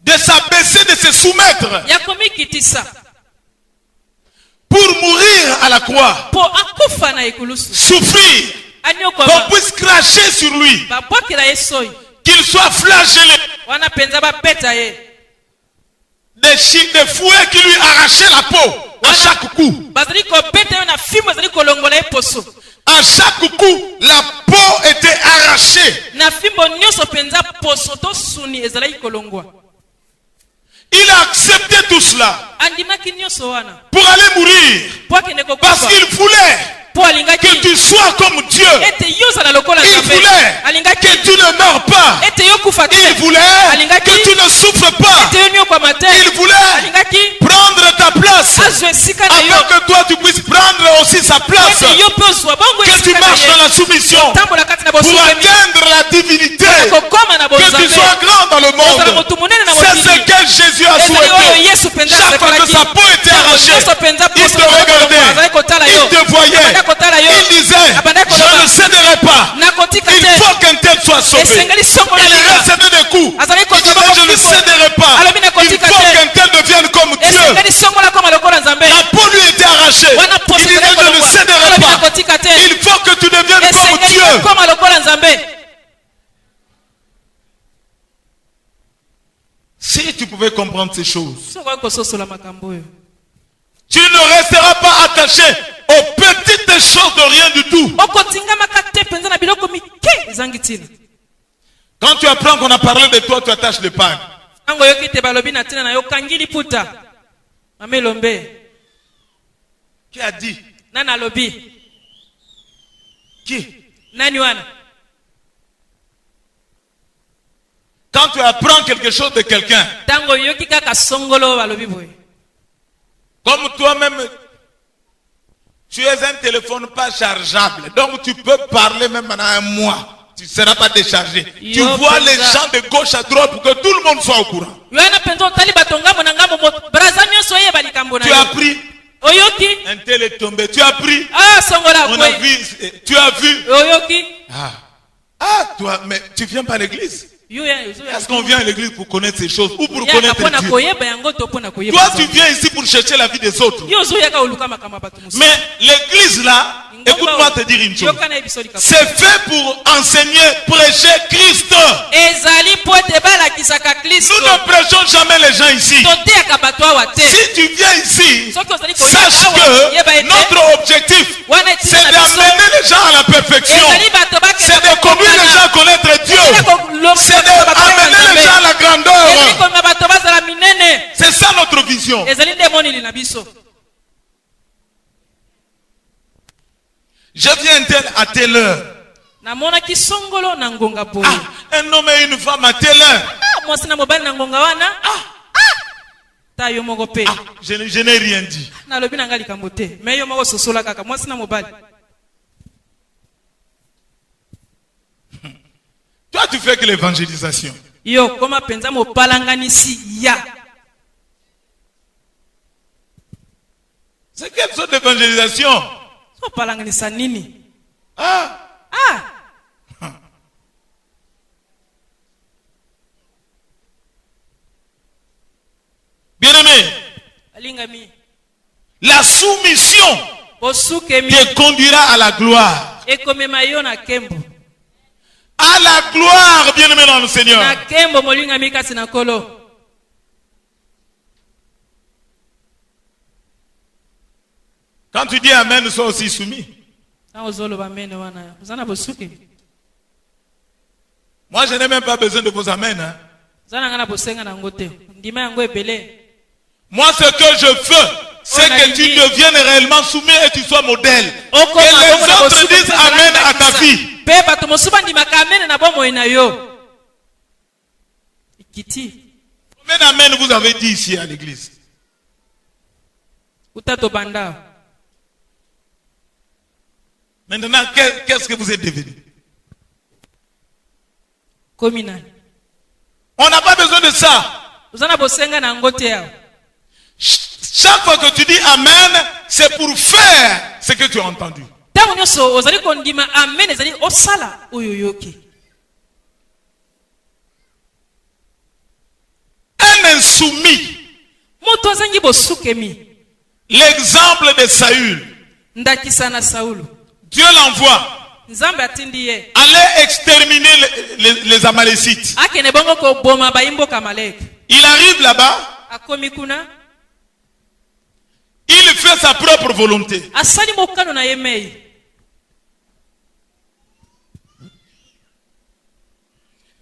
de s'abaisser, de se soumettre ya komikitisa pour mourir à la croix, mpo akufa na ekulusu souffrir, qu'on anyokoma puisse cracher sur lui, babwakela ye soi qu'il soit flagellé, wana mpenza bapeta ye des fouets qui lui arrachaient la peau à chaque coup. bazali kobeta yo na fimbo bazali kolongola ye poso À chaque coup, la peau était arrachée. na fimbo nyonso mpenza poso to suni ezalaki kolongwa Il a accepté tout cela andimaki nyonso wana pour aller mourir. mpo akende Parce kokufa qu'il voulait mpo alingaki que tu sois comme Dieu. ete yo ozala lokola Il nzambe voulait alingaki que tu ne meurs pas. ete yo kufa te Il voulait que tu ne souffres pas. ete yo nyokwama te Il voulait alingaki prendre ta place azwa esika na yo afin que toi tu puisses prendre aussi sa place. ete yo mpe ozwa bongo Que tu esika na marches dans ye la soumission tambola kati na pour bosukemi atteindre la divinité. kokoma na Que tu bonzambe sois grand dans le ozala monde. motu monene na C'est ce mokili que Jésus a ezali oyo souhaité. yesu mpenza Chaque fois que asepelaki sa peau était arrachée, nyonso mpenza il poso te regardait, azali kotala yo il te voyait, abanda kotala yo il disait, abanda je koloba ne céderai pas. nakotika Il te faut qu'un tel soit soit sauvé. Esengeli songola Il lika. recevait des coups. Azali Il disait, kozaba je ne kofimbo. céderai pas. Alobi na Il kotika faut te. qu'un tel devienne comme Dieu. Esengeli songola koma lokola Nzambe. La peau lui était arrachée. Wana Il pose disait, ezali je ne kolongwa. céderai Alobi na pas. kotika te. Il faut que tu deviennes comme Esengeli Dieu. koma lokola Nzambe. Si tu pouvais comprendre ces choses, Sokoki kososola makambo oyo. tu ne resteras pas attaché aux petites choses de rien du tout. Okotingamaka te penza na biloko mike ezangi ntina. Quand tu apprends qu'on a parlé de toi, tu attaches le pain. Tango yoki te balobi na ntina na yo kangi liputa. Mame Lombe. Qui a dit? Nana lobi. Qui? Nani wana? Quand tu apprends quelque chose de quelqu'un, Tango yoki kaka songolo balobi boye. comme toi-même, tu es un téléphone pas chargeable. Donc tu peux parler même pendant un mois. Tu ne seras pas déchargé. Tu Yo, vois penza. les gens de gauche à droite pour que tout le monde soit au courant. Yoana penzo tali batongambo na ngambo braza nyonso ye balikambo na Tu yo. as pris, Oyoki? un tel est tombé. Tu as pris, Ah songola on a kwe. vu, tu as vu. Oyoki? Toi, mais tu viens pas à l'église. Yo ya yo. Est-ce qu'on vient à l'église pour connaître ces choses ou pour Ya connaître kapona Dieu? koyeba yango to pona koyeba. Toi, tu viens ici pour chercher la vie des autres. Yo zo yaka oluka makama batu musu. Mais l'église là, écoute-moi te dire une chose. Yoka na episode kapona. C'est fait pour enseigner, prêcher Christ. Ezali po te bala kisaka Kristo. Nous ne prêchons jamais les gens ici. Tote ya kabato awa te. Si tu viens ici, Soki ozali koyeba sache awa, yeba que ete. notre objectif, Wana etina c'est na biso. d'amener les gens à la perfection. Ezali bato bakende C'est de conduire les gens à connaître Dieu. C'est d'amener les gens à la Ezali grandeur. konga bato bazala minene. C'est ça notre vision. Ezali nde moneli na biso. Je viens tel à telle heure. Namonaki songolo na ngonga boye. Un homme et une femme à telle heure. Mwasi na mobali na ngonga wana. Ta yo moko pe. Je n'ai rien dit. Nalobi na nga likambo te. Me yo moko sosola kaka mwasi na mobali. Toi, tu fais que l'évangélisation. Yo koma penza mopalanganisi ya. C'est quelle sorte d'évangélisation? Mopalanganisa nini? Ah. Bien-aimé, Alingami. la soumission Osukemi. te conduira à la gloire. Ekomema yo na kembo. À la gloire, bien-aimé dans le Seigneur. Na kembo molingami kasi na kolo. Quand tu dis Amen, sois aussi soumis. Na ozolo ba mene wana. Uzana bosukemi. Moi, je n'ai même pas besoin de vos Amen. Hein. Zana ngana bosenga na ngote. Ndima yango ebele. Moi, ce que je veux, c'est que tu deviennes réellement soumis et tu sois modèle. Que les autres disent Amen à ta vie. Pe bato mosuba ndimaka amen na bomoi na yo. Ikiti. Combien d'Amen vous avez dit ici à l'église? Utato banda. Maintenant, qu'est-ce que vous êtes devenu? Komina. On n'a pas besoin de ça. Uzana bosenga na ngote yao. Chaque fois que tu dis Amen, c'est pour faire ce que tu as entendu. Tango nyoso ozali kondima amen ezali osala oyo yoki. Un insoumis. Moto azangi bosukemi. L'exemple de Saül. Ndakisa na Saulo. Dieu l'envoie. Nzambe atindi ye. Aller exterminer les Amalécites. Akene bongo ko boma baimbo kamalek. Il arrive là-bas. Akomi kuna. Il fait sa propre volonté. Asali mokano na yemei.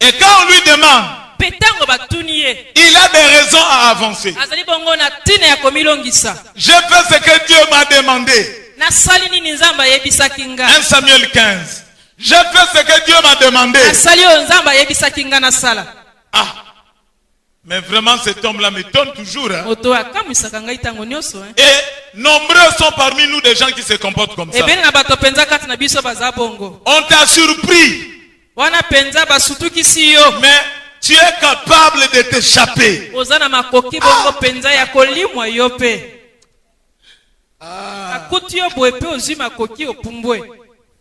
Et quand on lui demande, Petango batuni ye. il a des raisons à avancer. Azali bongo na tine ya komilongisa. J'ai fait ce que Dieu m'a demandé. Na sali nini nzamba yebisaki nga. 1 Samuel 15. J'ai fait ce que Dieu m'a demandé. Na sali o nzamba yebisaki nga na sala. Mais vraiment cet homme-là m'étonne toujours. Hein. Moto akamwisaka ngai tango nyonso hein. Et nombreux sont parmi nous des gens qui se comportent comme ça. Ebeni na bato penza kati na biso baza bongo. On t'a surpris. Wana penza basutukisi yo. Mais tu es capable de t'échapper. Ozana makoki bongo penza ya kolimwa yo pe. Akuti yo boye pe ozwi makoki opumbwe.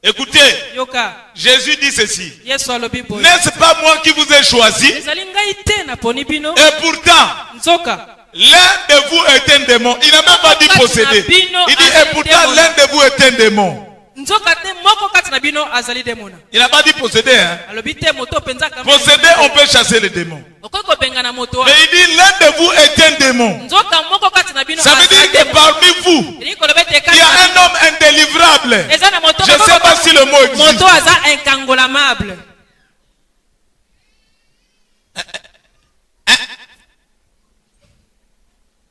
Écoutez, yoka Jésus dit ceci. yesu alobi boye N'est-ce pas moi qui vous ai choisi? ezali ngai te naponi bino Et pourtant, nzoka l'un de vous est un démon. Il n'a même pas dit posséder. Il dit, et pourtant, l'un de vous est un démon. nzoka te moko kati na bino azali demona Il n'a pas dit posséder. Hein? alobi te moto penza kama Posséder, on peut chasser les démons. okoki kobengana moto Mais il dit, l'un de vous est un démon. nzoka moko kati na bino Ça veut dire que parmi vous, elingi koloba ete il y a un homme indélivrable. eza na moto Je ne sais pas si le mot existe. moto aza inkangolamable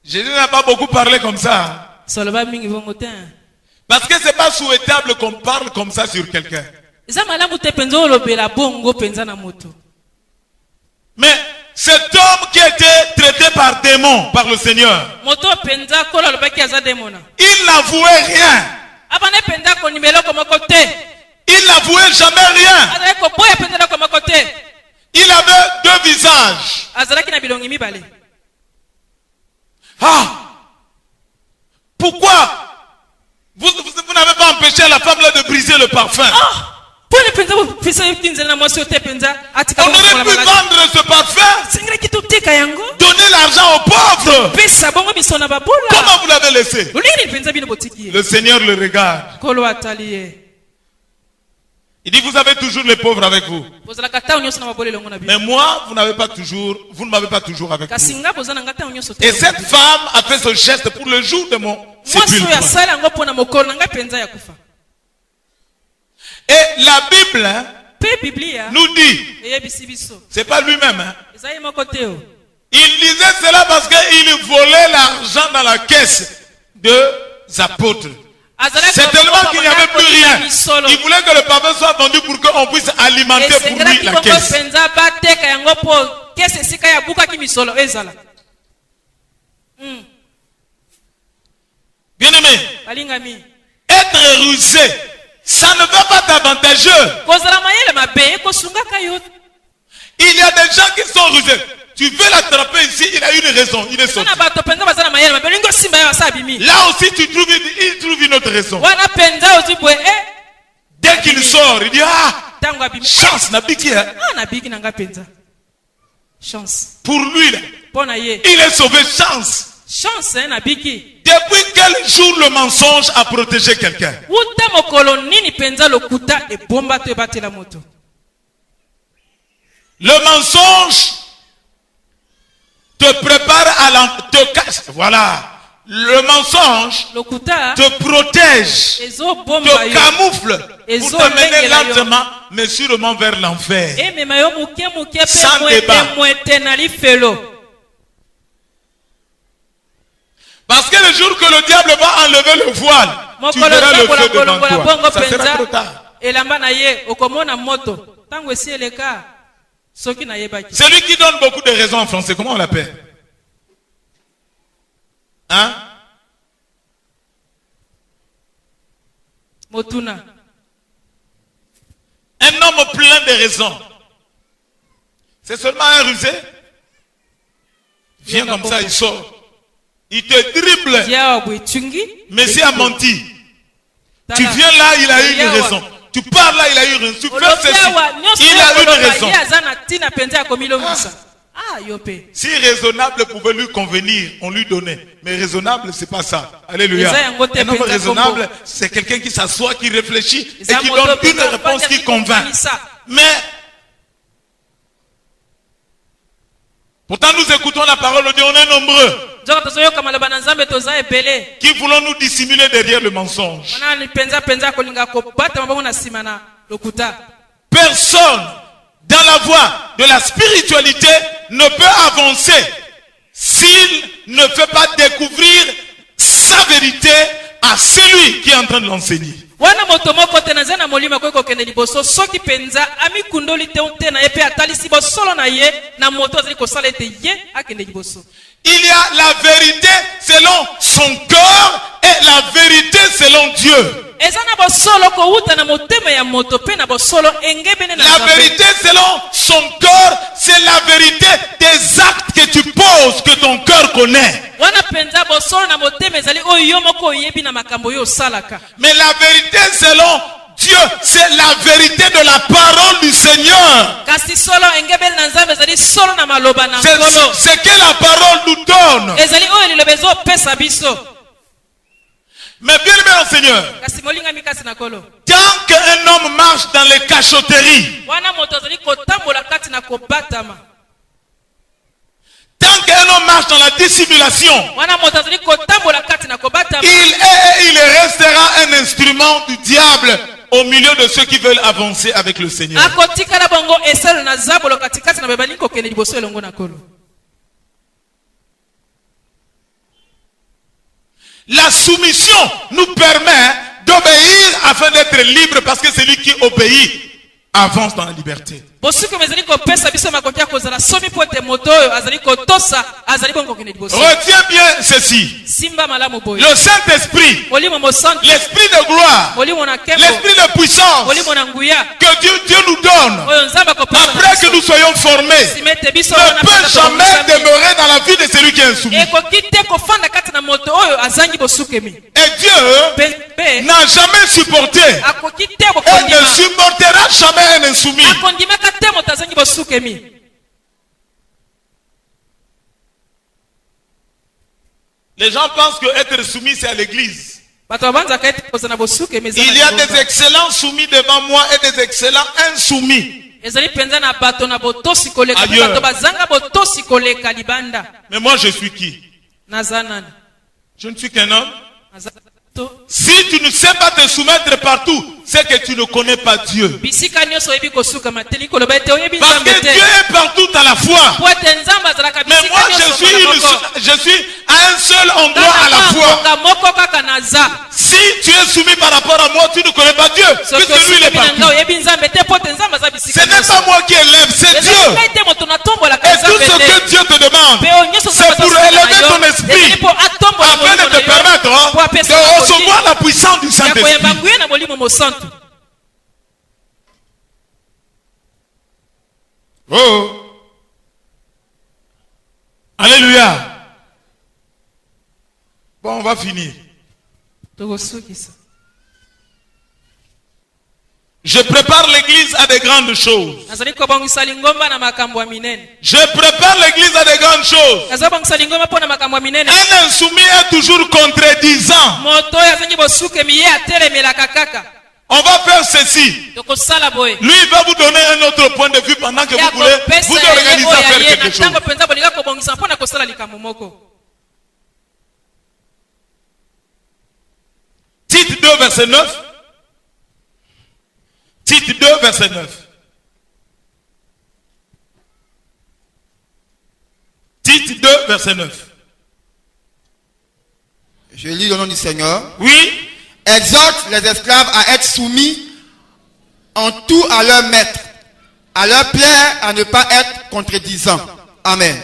Jésus n'a pas beaucoup parlé comme ça. soloba mingi bongo te Parce que ce n'est pas souhaitable qu'on parle comme ça sur quelqu'un. eza malamu te penza olobela bongo penza na moto Mais cet homme qui était traité par démon, par le Seigneur, moto penza kolo alobaki aza demona il n'avouait rien. abane penza konima eloko moko te Il n'avouait jamais rien. azalaki koboya penza eloko moko te Il avait deux visages. azalaki na bilongi mibale Ah! Pourquoi vous n'avez pas empêché la femme là de briser le parfum? pone penza bofisa tinzela na mwasi ote penza atika On aurait pu vendre ce parfum, sengeli totika yango donner l'argent aux pauvres. pesa bongo biso na babola Comment vous l'avez laissé? olingini penza bino botiki ye Le Seigneur le regarde. kolo atali ye Il dit, vous avez toujours les pauvres avec vous. bozalaka ntango nyonso na babola elongo na bino Mais moi, vous ne m'avez pas toujours avec kasi vous. nga boza na nga ntango nyonso te Et cette femme a fait ce geste pour le jour de mon mwasi oyo sépulcre. asala yango mpo na mokolo na ngai penza ya kufa Et la Bible hein, mpe biblia nous dit, eyebisi biso c'est pas lui-même, hein. eza ye moko te o Il disait cela parce qu'il volait l'argent dans la caisse des apôtres. C'est tellement qu'il n'y avait plus rien. Il voulait que le parfum soit vendu pour qu'on puisse alimenter pour lui esengelaki la bongo caisse. penza bateka yango mpo kese esika ya bukaki misolo ezala Bien-aimé, balingami être rusé, ça ne va pas t'avantageux. kozala mayele mabe ekosungaka yo Il y a des gens qui sont rusés. Tu veux l'attraper ici, il a une raison, il est sorti. na bato penza baza na mayele mabe olingi osimba yo asa abimi Là aussi, il trouve une autre raison. wana penza ozwi boye Dès qu'il sort, il dit, ah, ntango abimi chance, n'a piqué, hein. nabiki na nga penza chance Pour lui, là, mpo na ye il est sauvé, chance. chance nabiki Depuis quel jour le mensonge a protégé quelqu'un? uta mokolo nini penza lokuta ebomba to ebatela moto Le mensonge te prépare à te cache. Voilà. Le mensonge lokuta te protège, ezobomba te yo camoufle Et pour t'amener zolengela yo. lentement, mais sûrement vers l'enfer. emema yo moke moke Sans mpe débat. mwete na lifelo Parce que le jour que le diable va enlever le voile, tu mokolo verras le takola feu devant kolongola bongo toi. Ça sera trop penza tard. elamba na ye okomona moto ntango esi eleka soki nayebaki Celui qui donne beaucoup de raisons en français, comment on l'appelle? Hein? motuna Un homme plein de raisons. C'est seulement un rusé. Viens comme ça, il sort. Il te dribble. diawa bwetungi Messie a menti. Tu viens là, il a eu une raison. Tu pars là, il a eu une raison. Tu fais ceci, il a eu une raison. ye aza na ntina penza ya komilongisa yo mpe Si raisonnable pouvait lui convenir, on lui donnait. Mais raisonnable, c'est pas ça. Alléluia. Un homme raisonnable, c'est quelqu'un qui s'assoit, qui réfléchit et qui donne une réponse qui convainc. Mais, pourtant nous écoutons la parole de Dieu, on est nombreux. nzoka tozoyoka maloba na nzambe toza ebele Qui voulons nous dissimuler derrière le mensonge? wana penza kolinga kobatama bongo na nsima na lokuta Personne dans la voie de la spiritualité ne peut avancer s'il ne fait pas découvrir sa vérité à celui qui est en train de l'enseigner. wana moto moko te naza na molimo akoki kokende liboso soki penza amikundoli te na ye mpe atalisi bosolo na ye na moto azali kosala ete ye akende liboso Il y a la vérité selon son cœur et la vérité selon Dieu. eza na bosolo kowuta na motema ya moto mpe na bosolo engebene na La Nzambe. vérité selon son cœur, c'est la vérité des actes que tu poses, que ton cœur connaît. wana penza bosolo na motema ezali oyo yo moko oyebi na makambo oyo osalaka Mais la vérité selon Dieu, c'est la vérité de la parole du Seigneur. kasi solo engebeli na nzambe ezali solo na maloba na C'est nkolo ce que la parole nous donne. ezali oyo liloba ezopesa biso Mais bien aimé en Seigneur, kasi molingami kasi na nkolo tant qu'un homme marche dans les cachotteries, wana moto azali kotambola kati na kobatama tant qu'un homme marche dans la dissimulation, wana moto azali kotambola kati na kobatama il est et il restera un instrument du diable au milieu de ceux qui veulent avancer avec le Seigneur. akotikala bongo eselo na zabolo katikati na bebali kokende liboso elongo na nkolo La soumission nous permet d'obéir afin d'être libre, parce que celui qui obéit avance dans la liberté. bosuku ezali kopesa biso makoki ya kozala somi po ete moto oyo azali kotosa azali bongo kokende liboso Retiens bien ceci. simba malamu boye Le Saint-Esprit, molimo mosantu l'Esprit de gloire, molimo na nkembo l'Esprit de puissance molimo na nguya que Dieu nous donne oyo nzambe akopesa après que nous soyons formés nsima ete biso ne peut jamais demeurer dans la vie de celui qui est insoumis. ekoki te kofanda kati na moto oyo azangi bosukemi Et Dieu mpe n'a jamais supporté akoki te et kokondima ne supportera jamais un insoumis. akondimaka te moto azangi bosukemi Les gens pensent que être soumis c'est à l'église. bato babanzaka ete kozala bosukemi eza na Il y a liboka. des excellents soumis devant moi et des excellents insoumis. ezali mpenza na bato na botosi koleka mpe Ailleurs. bato bazanga botosi koleka libanda Mais moi je suis qui? naza nani Je ne suis qu'un homme. naza to Si tu ne sais pas te soumettre partout, c'est que tu ne connais pas Dieu. bisika nyonso oyebi kosukama te likoloba ete oyebi Parce nzambe que Dieu te est partout à la fois. po ete nzambe azalaka Mais moi bisika nyonso je suis à un seul endroit à la fois. ngonga moko kaka naza Si tu es soumis par rapport à moi, tu ne connais pas Dieu. soki Puisque lui il est osukami na nga partout. oyebi nzambe te po ete nzambe aza Ce bisika n'est pas moi qui élève, c'est Dieu. ezali te moto natombolaka Et tout nzambe ce te que Dieu te demande, mpe oyo nyonso c'est pour élever ton esprit mpo atombola afin de te permettre de recevoir la puissance du ya koyamba Saint-Esprit. nguye na molimo mosantu Oh. Alléluia. Bon, on va finir. tokosukisa Je prépare l'église à des grandes choses. nazali kobongisa lingomba na makambo ya minene Je prépare l'église à des grandes choses. nazobongisa lingomba mpo na makambo ya minene Un insoumis est toujours contredisant. moto oyo azangi bosukemi ye atelemelaka kaka On va faire ceci. tokosala boye Lui, il va vous donner un autre point de vue pendant que ya vous voulez vous kopesa ye organiser oyo à ya faire ye na quelque chose. ntango mpenza bolinga kobongisa mpo na kosala likambo moko Tite 2, verset 9. Tite 2, verset 9. Tite 2, verset 9. Je lis le nom du Seigneur. Oui. Exhorte les esclaves à être soumis en tout à leur maître, à leur plaire à ne pas être contredisants. Amen.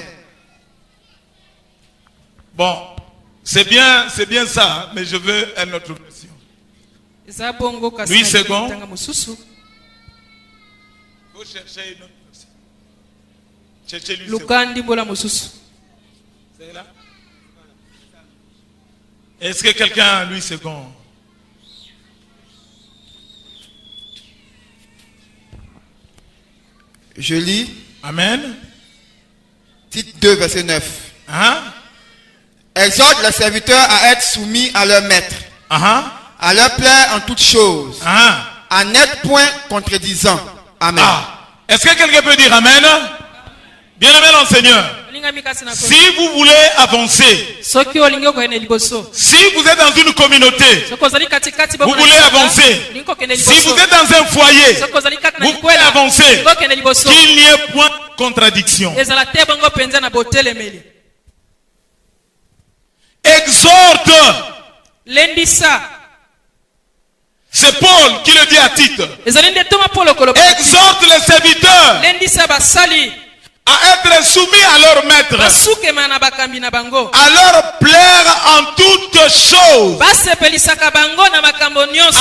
Bon, c'est bien ça, hein, mais je veux une autre version. eza bongo kasi 8 secondes. tanga mosusu Faut chercher une autre version. Cherchez lui. luka ndimbola mosusu C'est là. Est-ce que quelqu'un a lui second? Je lis Amen. Tite 2, verset 9. Hein? Exhorte les serviteurs à être soumis à leur maître, à leur plaire en toutes choses, à n'être point contredisants. Amen. Est-ce que quelqu'un peut dire Amen? Bien-aimé dans le Seigneur. olingami kasi na Si vous voulez avancer, soki olingi okokende liboso si vous êtes dans une communauté, soki ozali katikati vous voulez avancer. olingi kokende Si vous liboso êtes dans un foyer, soki ozali kati na vous pouvez likwela avancer. olingi okende liboso Qu'il n'y ait point de contradiction. ezala te bongo mpenza na botelemeli Exhorte. lendisa C'est Paul qui le dit à Tite. ezali nde toma polo koloba Exhorte les serviteurs lendisa basali à être soumis à leur maître, basukema na bakambi na bango à leur plaire en toutes choses. basepelisaka bango na makambo nyonso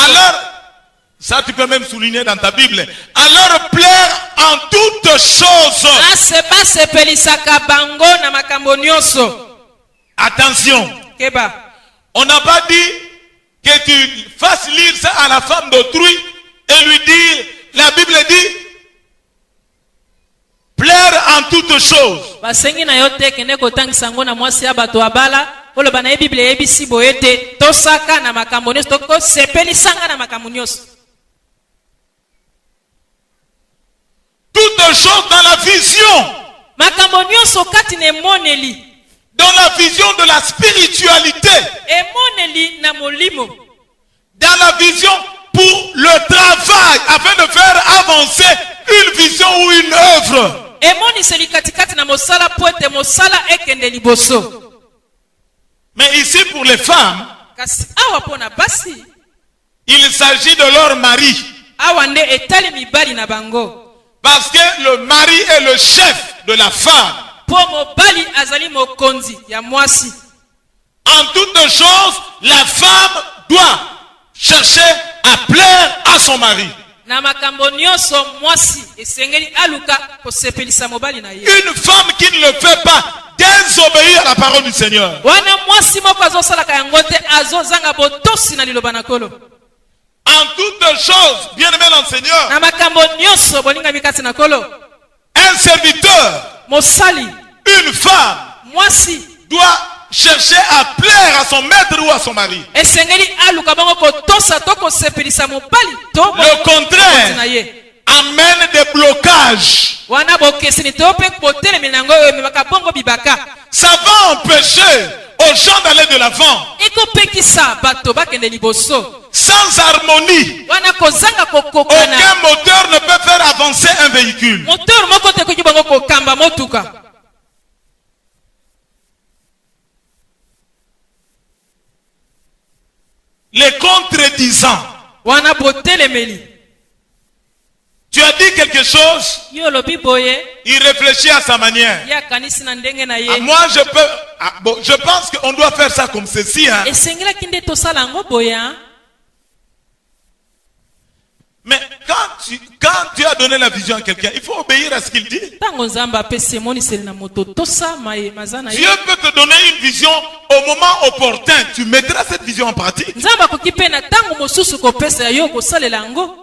Ça tu peux même souligner dans ta Bible. À leur plaire en toutes choses. basepelisaka bango na makambo nyonso. Attention. Keba. On n'a pas dit que tu fasses lire ça à la femme d'autrui et lui dire, la Bible dit, plaire en toutes choses. basengi na yo te kende kotangisa ngo na mwasi ya bato abala oloba na ye Bible eyebisi boye te tosaka na makambo nyonso tokosepelisanga na makambo nyonso. Toutes choses dans la vision. Makambo nyonso kati na emoneli. Dans la vision de la spiritualité. Emoneli na molimo. Dans la vision pour le travail, afin de faire avancer une vision ou une œuvre. Emoniseli katikati na mosala po ete mosala ekende liboso. Mais ici pour les femmes, kasi awa pona basi, il s'agit de leur mari. Awa nde etali mibali na bango. Parce que le mari est le chef de la femme. Po mobali azali mokonzi ya mwasi. En toutes choses, la femme doit chercher à plaire à son mari. Na makambo nyonso mwasi esengeli aluka kosepelisa mobali na ye. Une femme qui ne le fait pas désobéir à la parole du Seigneur. Wana mwasi moko azosalaka yango te azozanga botosi na liloba na Nkolo. En toutes choses, bien-aimé dans le Seigneur, na makambo nyonso bolinga mikasi na Nkolo, un serviteur, mosali, une femme, mwasi doit chercher à plaire à son maître ou à son mari. esengeli aluka bango kotosa to kosepelisa mobali to Le contraire amène des blocages. wana bokesini to pe botelemeli nango oyo ememaka bongo bibaka. Ça va empêcher aux gens d'aller de l'avant. ekopekisa bato bakende liboso. Sans harmonie, wana kozanga kokokana, aucun moteur ne peut faire avancer un véhicule. moteur moko te koki bango kokamba motuka. Les contredisants. wana botelemeli. Tu as dit quelque chose, yo lobi boye, il réfléchit à sa manière. ya kanisi na ndenge na Ah, ye. moi, je pense qu'on doit faire ça comme ceci. Hein. esengelaki nde tosala yango boye. Mais quand tu as donné la vision à quelqu'un, il faut obéir à ce qu'il dit. Tango nzambe apesi emoniseli na moto tosa maza na ye. Dieu peut te donner une vision au moment opportun. Tu mettras cette vision en pratique. nzambe akoki mpe na ntango mosusu kopesa yo kosalela yango.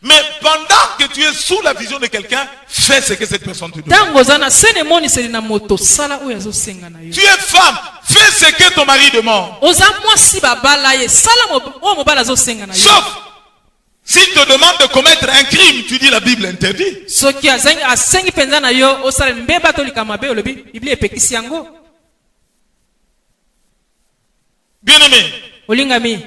Mais pendant que tu es sous la vision de quelqu'un, fais ce que cette personne te donne. ntango oza na se na emoniseli na moto sala oyo azosenga na yo. Tu es femme, fais ce que ton mari demande. oza mwasi babala ye sala oyo mobali azosenga na yo. Sauf s'il te demande de commettre un crime, tu dis la Bible interdit. soki asengi mpenza na yo osala mbeba to likambo mabe olobi biblia epekisi yango. Bien-aimé, olingami,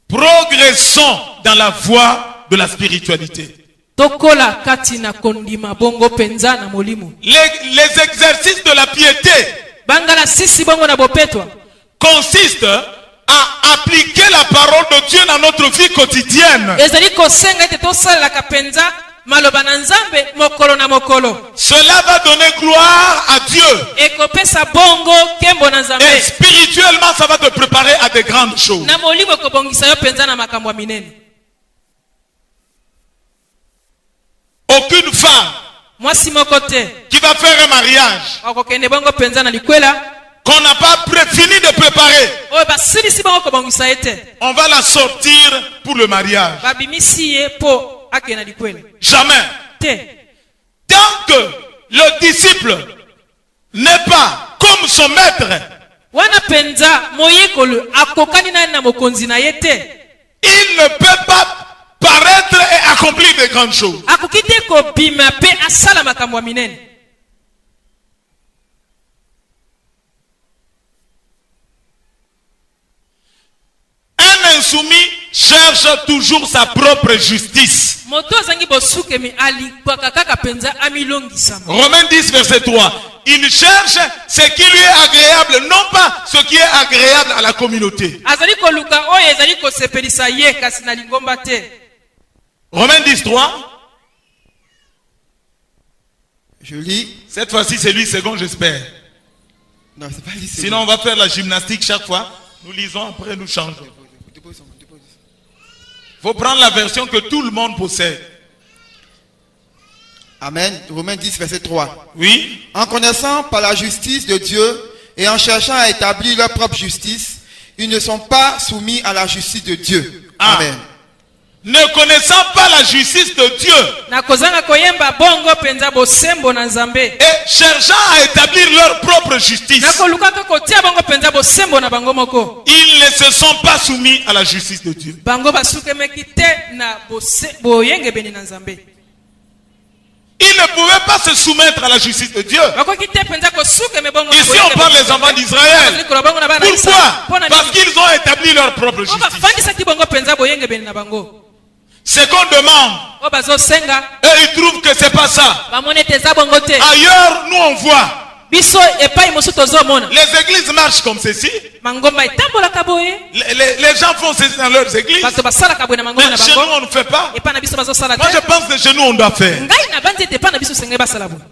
progressons dans la voie de la spiritualité. tokola kati na kondima bongo penza na molimo. Les exercices de la piété bangala sisi bongo na bopetwa consistent à appliquer la parole de Dieu dans notre vie quotidienne. ezali kosenga ete tosalelaka penza maloba na nzambe mokolo na mokolo. Cela va donner gloire à Dieu. ekopesa bongo kembo na Et nzambe. spirituellement, ça va te préparer à de grandes choses. na molimo ekobongisa yo penza na makambo ya minene. Aucune femme mwasi moko te qui va faire un mariage akokende bongo penza na likwela qu'on n'a pas fini de préparer, oyo basilisi bongo kobongisa ye te, on va la sortir pour le mariage. babimisi ye mpo akende na likwela Jamais. te. Tant que le disciple n'est pas comme son maître, wana penza moyekolo akokani na ye na mokonzi na ye te, il ne peut pas paraître et accomplir de grandes choses. akoki te kobima mpe asala makambo ya minene. Un insoumis cherche toujours sa propre justice. moto azangi bosukemi alikwaka kaka penza amilongisama. Romains 10, verset 3. Il cherche ce qui lui est agréable, non pas ce qui est agréable à la communauté. azali koluka oyo ezali kosepelisa ye kasi na lingomba te. Romains 10, 3. Je lis. Cette fois-ci, c'est lui second, j'espère. Non, c'est pas lui. c'est Sinon, on va faire la gymnastique chaque fois. Nous lisons, après nous changeons. lui. Il faut prendre la version que tout le monde possède. Amen. Romains 10, verset 3. Oui. En connaissant par la justice de Dieu et en cherchant à établir leur propre justice, ils ne sont pas soumis à la justice de Dieu. Ah. Amen. ne connaissant pas la justice de Dieu na kozanga koyemba bongo penza bosembo na nzambe et cherchant à établir leur propre justice, na kolukaka kotia bongo penza bosembo na bango moko, ils ne se sont pas soumis à la justice de Dieu. bango basukemeki te na boyengebeni na nzambe. Ils ne pouvaient pas se soumettre à la justice de Dieu. Bakoki te penza kosukeme bongo na Ici on parle des enfants d'Israël. Pourquoi? Parce qu'ils ont établi leur propre justice. bafandisaki bongo penza boyengebeni na bango. Ce qu'on demande, o bazosenga et ils trouvent que c'est pas ça. bamoni ete eza bongo te. Ailleurs, nous on voit biso epai mosusu tozomona les églises marchent comme ceci. mangomba etambolaka boye, Les gens font ceci dans leurs églises. bato basalaka boye na mangomba Mais na chez nous bango, on ne fait pas. epai na biso bazosala Moi je te. pense que chez nous on doit faire. ngai na bandi ete epai na biso sengai basala boye.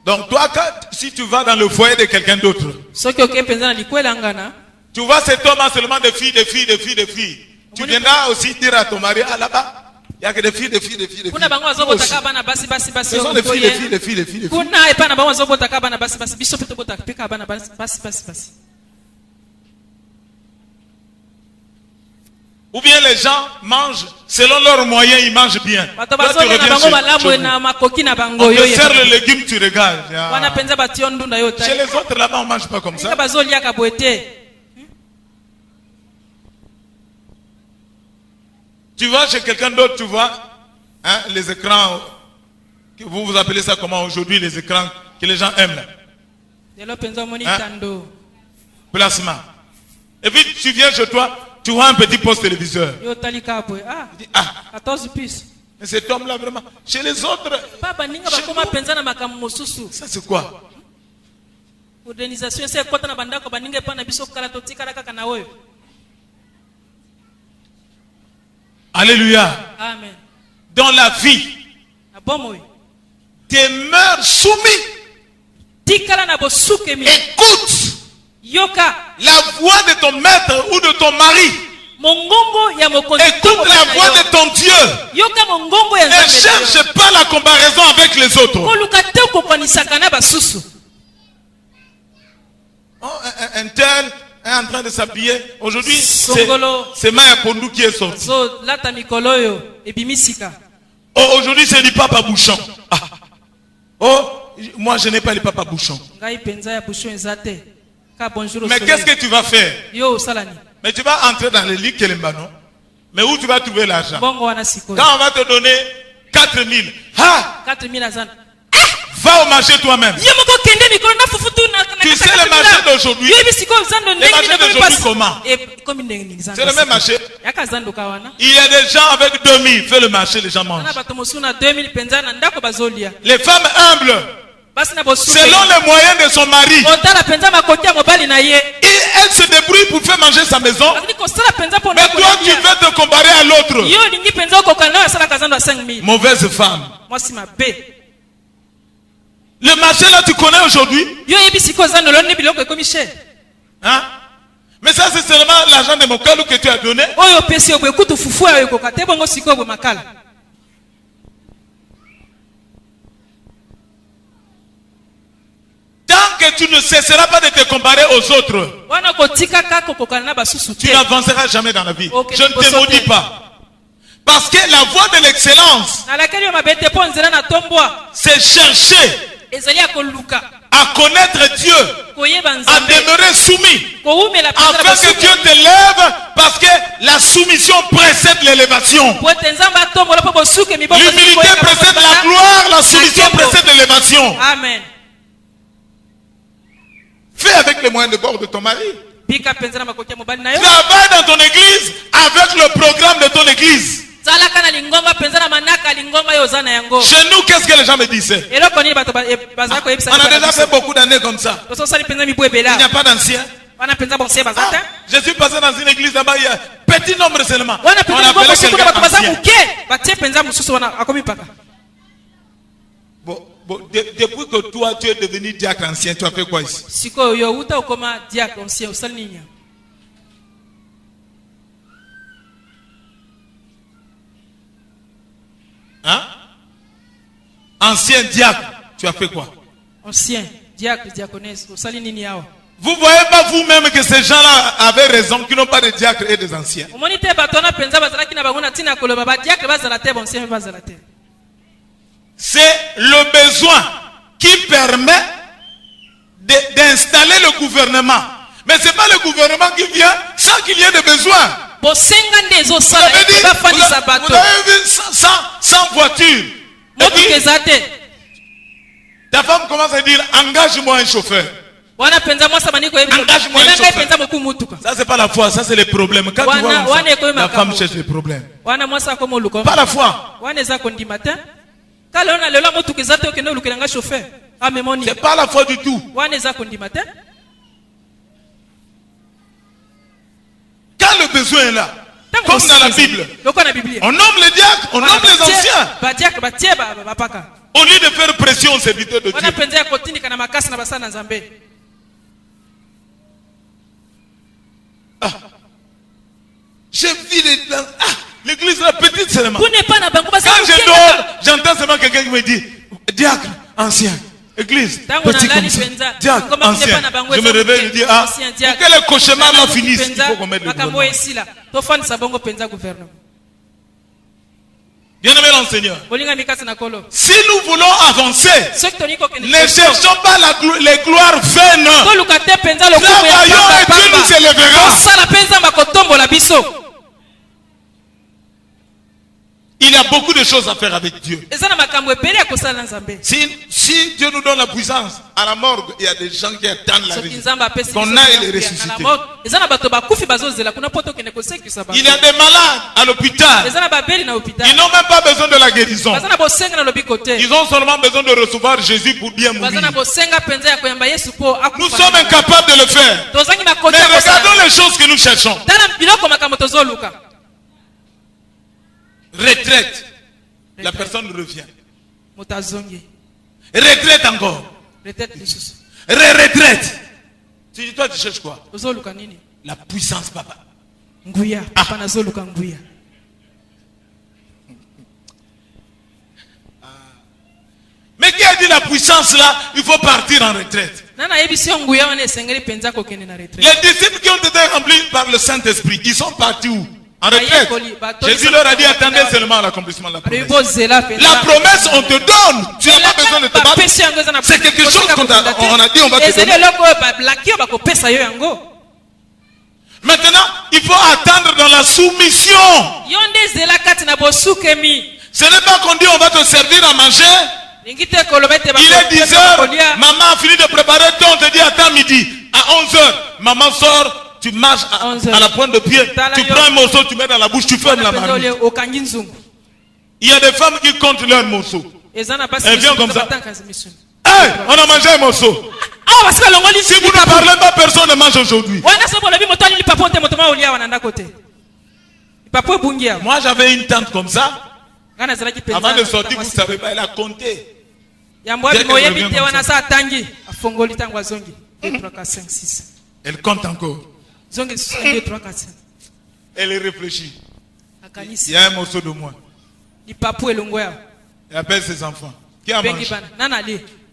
Donc toi, si tu vas dans le foyer de quelqu'un d'autre, soki okei penza na likwela ngana tu vois cet homme a seulement des filles. Tu viendras aussi dire à ton mari, ah là-bas, il n'y a que des filles. kuna bango bazobotaka bana basi Ce sont des filles. kuna epai na bango bazobotaka bana basi biso mpe tobotaka peka bana basi. Ou bien les gens mangent selon leurs moyens, ils mangent bien. bato Toi, tu bazolia na reviens bango malamu chez na nous. makoki na bango On yo te sert le légume, tu regardes. wana penza batio ndunda yo Chez les autres là-bas, on ne mange pas comme ça. bazoliaka boye te. Tu vas chez quelqu'un d'autre, tu vois, hein, les écrans, vous appelez ça comment aujourd'hui, les écrans que les gens aiment là. lelo penza omoni Hein? tando Placement. Et puis tu viens chez toi, tu vois un petit poste téléviseur. yo talika boye Tu dis, ah, 14 puces mais cet homme-là vraiment. Chez les autres, papa ninga chez bakoma nous, penza na makambo mosusu ça c'est quoi? modernisation ese ekota na bandako baninga epai na biso kala totikala kaka na oyo. Alléluia. Amen. Dans la vie, na bomoi demeure soumis. tikala na bosukemi, Écoute yoka la voix de ton maître ou de ton mari. mongongo ya mokonzi. Écoute la voix de ton Dieu. yoka mongongo ya Ne cherche pas la comparaison avec les autres. koluka te okokwanisaka na basusu. Oh, un tel est en train de s'habiller. Aujourd'hui, Songolo. c'est Maya Pondou qui est sorti. so lata mikolo oyo ebimisika. Oh, aujourd'hui, c'est du papa bouchon. Ah. Oh, moi, je n'ai pas le papa bouchon. ngai penza ya bushon eza te ka bonjour au Mais soleil. qu'est-ce que tu vas faire? yo osalani Mais tu vas entrer dans le lit Kelembano. Mais où tu vas trouver l'argent? bongo wana sikoyo Quand on va te donner 4000, ah, 4000 azana va au marché toi-même. ye moko kende mikolo na fufutu na Tu sais le marché d'aujourd'hui? yo yebi sikoyo zando ndenge marché nini d'aujourd'hui comment? komi ndenge nini zando C'est le même marché. yaka zando ka wana Il y a des gens avec 2000, fais le marché, les gens mangent. na bato mosusu na 2000 penza na ndako bazolia Les femmes humbles, basi na bosusu selon les moyens de son mari, otala penza makoki ya mobali na ye elle se débrouille pour faire manger sa maison. azali kosala penza mpo Mais na toi, tu veux te comparer à l'autre. yo olingi penza okokana oyo asalaka zando ya 5000 Mauvaise femme. mwasi mabe. Le marché là, tu connais aujourd'hui. yo yebi sikoyo zando loni biloko ekomi cher Hein? Mais ça, c'est seulement l'argent de Mokalou que tu as donné. oyo opesi yo boye kutu fufu oyo ekoka te bongo sikoyo boye makala. Tant que tu ne cesseras pas de te comparer aux autres, wana kotika kaka kokokana na basusu tu te n'avanceras jamais dans la vie. Ok, Je ne te maudis pas. Parce que la voie de l'excellence, nalakeli yo mabe te mpo nzela na tombwa c'est chercher ezali ya koluka à connaître Dieu, koyeba à nzambe demeurer soumis, kowumela penza na afin que basusu Dieu te lève, parce que la soumission précède l'élévation. po ete nzambe atombola mpo bosuke miboko L'humilité précède la gloire, la soumission précède l'élévation. amen. Fais avec les moyens de bord de ton mari. bika penza na makoki ya mobali na yo Travaille dans ton église avec le programme de ton église. zalaka na lingomba penza na manaka lingomba yo oza na yango. Chez nous, qu'est-ce que les gens me disaient? eloko nini bato bazala koyebisa On a déjà fait beaucoup d'années comme ça. tososali penza mibu Il n'y a ebela pas d'anciens. wana penza bonse baza Ah, te je suis passé dans une église là-bas, il y a petit nombre seulement. wana On penza mibu appelait mosusu kuna quelqu'un bato baza ancien. moke batie penza mosusu wana akomi mpaka. Bon, depuis que toi, tu es devenu diacre ancien, tu as fait quoi ici? sikoyo yo uta okoma diacre ancien osali nini? Hein? Ancien diacre, tu as fait quoi? Ancien diacre diaconesse osali nini awa? Vous voyez pas vous-même que ces gens-là avaient raison, qui n'ont pas de diacres et des anciens. C'est le besoin qui permet d'installer le gouvernement. Mais ce n'est pas le gouvernement qui vient sans qu'il y ait de besoin. Vous avez vu sans voiture. Ta femme commence à dire, engage-moi un chauffeur. Engage-moi un chauffeur. Ça c'est pas la foi, ça c'est les problèmes. Quand tu vois ça, la femme cherche les problèmes. Pas la foi. C'est pas la foi du tout. Quand le besoin est là, comme dans la Bible, on nomme les diacres, on nomme les anciens. Au lieu de faire pression aux serviteurs de Dieu. J'ai vu l'église la petite seulement. Quand je dors, j'entends seulement quelqu'un qui me dit, diacre, ancien. Église, petit comme ça. Diacre, ancien. Je me réveille et je dis, pour que le cauchemar là finisse, il faut qu'on mette le gouvernement. Bien-aimé dans le Seigneur, si nous voulons avancer, ne cherchons pas les gloires vaines. Travaillons et Dieu nous élèvera. Il y a beaucoup de choses à faire avec Dieu. Si Dieu nous donne la puissance, à la morgue, il y a des gens qui attendent la vie. Qu'on aille les ressusciter. Il y a des malades à l'hôpital. Ils n'ont même pas besoin de la guérison. Ils ont seulement besoin de recevoir Jésus pour bien mourir. Nous sommes incapables de le faire. Mais regardons les choses que nous cherchons. Retraite. La personne revient. Retraite encore. Retraite. Toi, tu cherches quoi? La puissance, papa. Mais qui a dit la puissance là? Il faut partir en retraite. Les disciples qui ont été remplis par le Saint-Esprit, ils sont partis où? En retraite. Jésus leur a dit, attendez seulement l'accomplissement de la promesse. La promesse, on te donne. Tu n'as pas besoin de te battre. C'est quelque chose qu'on a dit, on va te donner. Maintenant, il faut attendre dans la soumission. Ce n'est pas qu'on dit, on va te servir à manger. Il est 10 heures, maman a fini de préparer, on te dit, attends midi. À 11 heures, maman sort. Tu marches à la pointe de pied, tu prends un morceau, tu mets dans la bouche, tu fermes la marmite. Il y a des femmes qui comptent leurs morceaux. Elles viennent comme ça. Hey, on a mangé un morceau. Si vous ne parlez pas, personne ne mange aujourd'hui. Moi j'avais une tante comme ça. Avant de sortir, vous ne savez pas, elle a compté. Elle compte encore. Elle réfléchit. Il y a un morceau de moins. Il appelle ses enfants. Qui a mangé?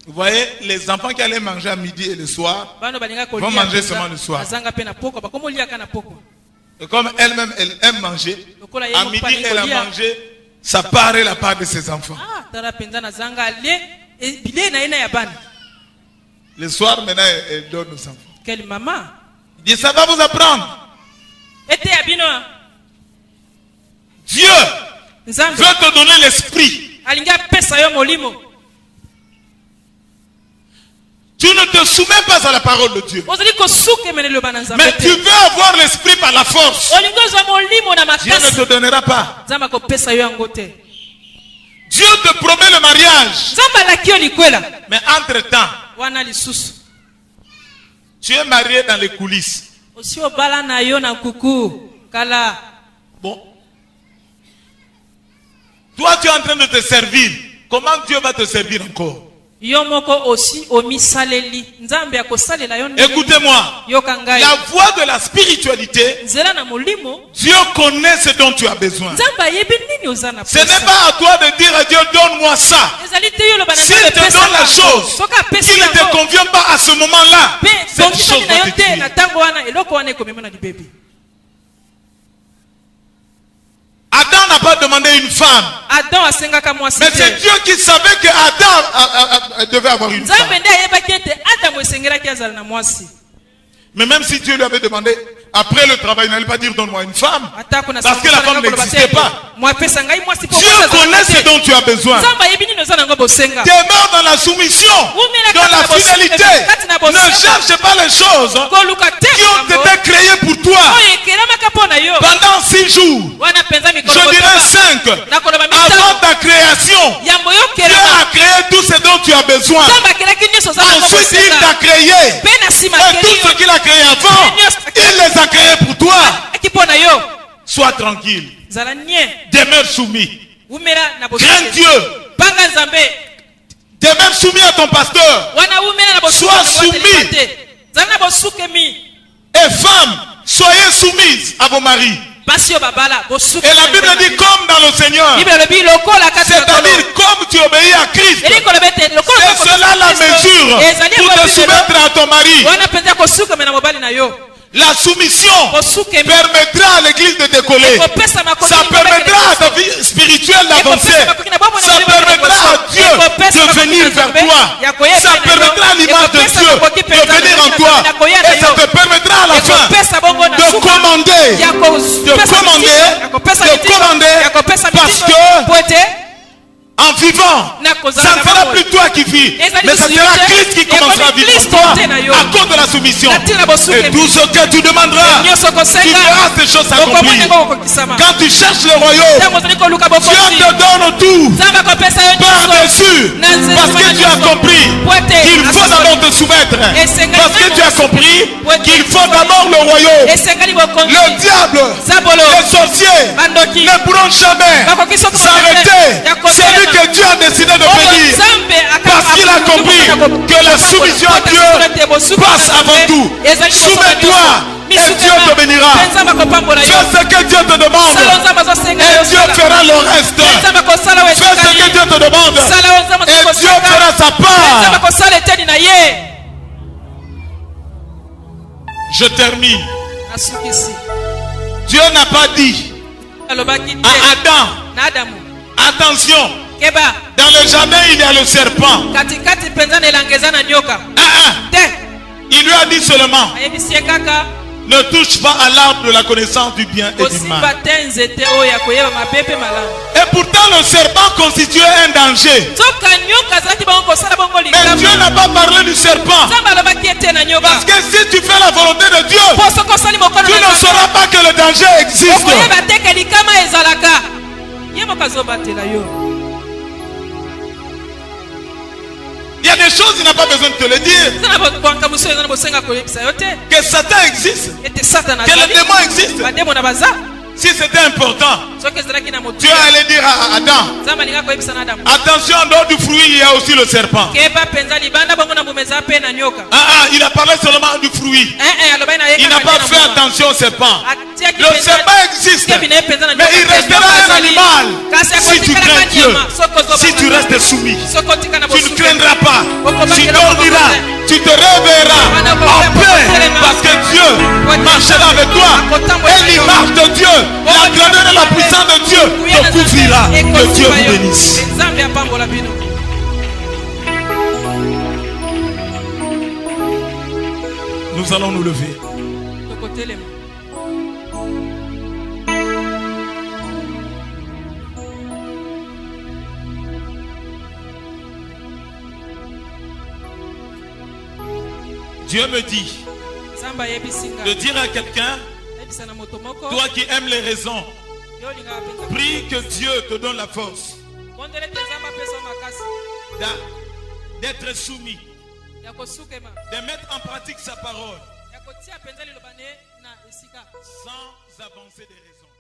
Vous voyez, les enfants qui allaient manger à midi et le soir vont manger seulement le soir. Et comme elle-même, elle aime manger, à midi, elle a mangé sa part et la part de ses enfants. Le soir, maintenant, elle donne aux enfants. Quelle maman? Il dit, ça va vous apprendre. Dieu veut te donner l'esprit. Tu ne te soumets pas à la parole de Dieu. Mais tu veux avoir l'esprit par la force. Dieu ne te donnera pas. Dieu te promet le mariage. Mais entre-temps, tu es marié dans les coulisses. Bon. Toi, tu es en train de te servir. Comment Dieu va te servir encore? Yomoko aussi omisaleli. Nzambe akosalela yo ndenge. Écoutez-moi. Yoka ngai. La voie de la spiritualité, Nzela na molimo. Dieu connaît ce dont tu as besoin. Nzambe ayebi nini oza na Ce n'est pas à toi de dire à Dieu, donne-moi ça. S'il te donne la chose qui ne te convient pas à ce moment-là, cette chose va te tuer. Adam n'a pas demandé une femme. Mais c'est Dieu qui savait que Adam devait avoir une femme. Mais même si Dieu lui avait demandé, après le travail, il n'allait pas dire donne-moi une femme. Parce que la femme n'existait pas. Dieu connaît ce dont tu as besoin. Demeure dans la soumission, dans la fidélité. Ne cherche pas les choses qui ont été créées pour toi. Pendant 6 jours, je dirais 5, avant ta création, Dieu a créé tout ce dont tu as besoin. Ensuite, il t'a créé. Et tout ce qu'il a créé avant, il les a créés pour toi. Sois tranquille. Demeure soumis. Crains Dieu. Demeure soumis à ton pasteur. Sois soumis. Et femmes, soyez soumises à vos maris. Et la Bible dit comme dans le Seigneur. C'est-à-dire comme tu obéis à Christ. C'est cela la mesure pour te soumettre à ton mari. La soumission permettra à l'église de décoller. Ça permettra à ta vie spirituelle d'avancer. Ça permettra à Dieu de venir vers toi. Ça permettra à l'image de Dieu de venir en toi. Et ça te permettra à la fin de commander. Parce que en vivant, ça ne sera plus toi qui vis, mais ça sera Christ qui commencera à vivre en toi à cause de la soumission. Et tout ce que tu demanderas, tu verras ces choses s'accomplir. Quand tu cherches le royaume, Dieu te donne tout par-dessus. Parce que tu as compris qu'il faut d'abord te soumettre. Parce que tu as compris qu'il faut d'abord le royaume. Le diable, les sorciers ne pourront jamais s'arrêter. Que Dieu a décidé de bénir parce qu'il a compris que la soumission à Dieu passe avant tout. Soumets-toi et Dieu te bénira. Fais ce que Dieu te demande et Dieu fera le reste. Fais ce que Dieu te demande et Dieu fera sa part. Je termine. Dieu n'a pas dit à Adam, attention, dans le jardin il y a le serpent. Il lui a dit seulement, ne touche pas à l'arbre de la connaissance du bien et du mal. Et pourtant le serpent constituait un danger. Mais Dieu n'a pas parlé du serpent. Parce que si tu fais la volonté de Dieu, tu ne sauras pas que le danger existe. Il y a des choses, il n'a pas besoin de te le dire. Que Satan existe. Que le démon existe. Si c'était important, Dieu allait dire à Adam, attention, en dehors du fruit, il y a aussi le serpent. Il a parlé seulement du fruit. Il n'a pas fait attention au serpent. Le serpent existe, mais il restera un animal si tu crains Dieu, si tu restes soumis. Tu ne craindras pas, tu dormiras, tu te réveilleras en paix parce que Dieu marchera avec toi et l'image de Dieu, la grandeur et la puissance de Dieu te couvrira. Que Dieu vous bénisse. Nous allons nous lever. Dieu me dit de dire à quelqu'un, toi qui aimes les raisons, prie que Dieu te donne la force d'être soumis, de mettre en pratique sa parole sans avancer des raisons.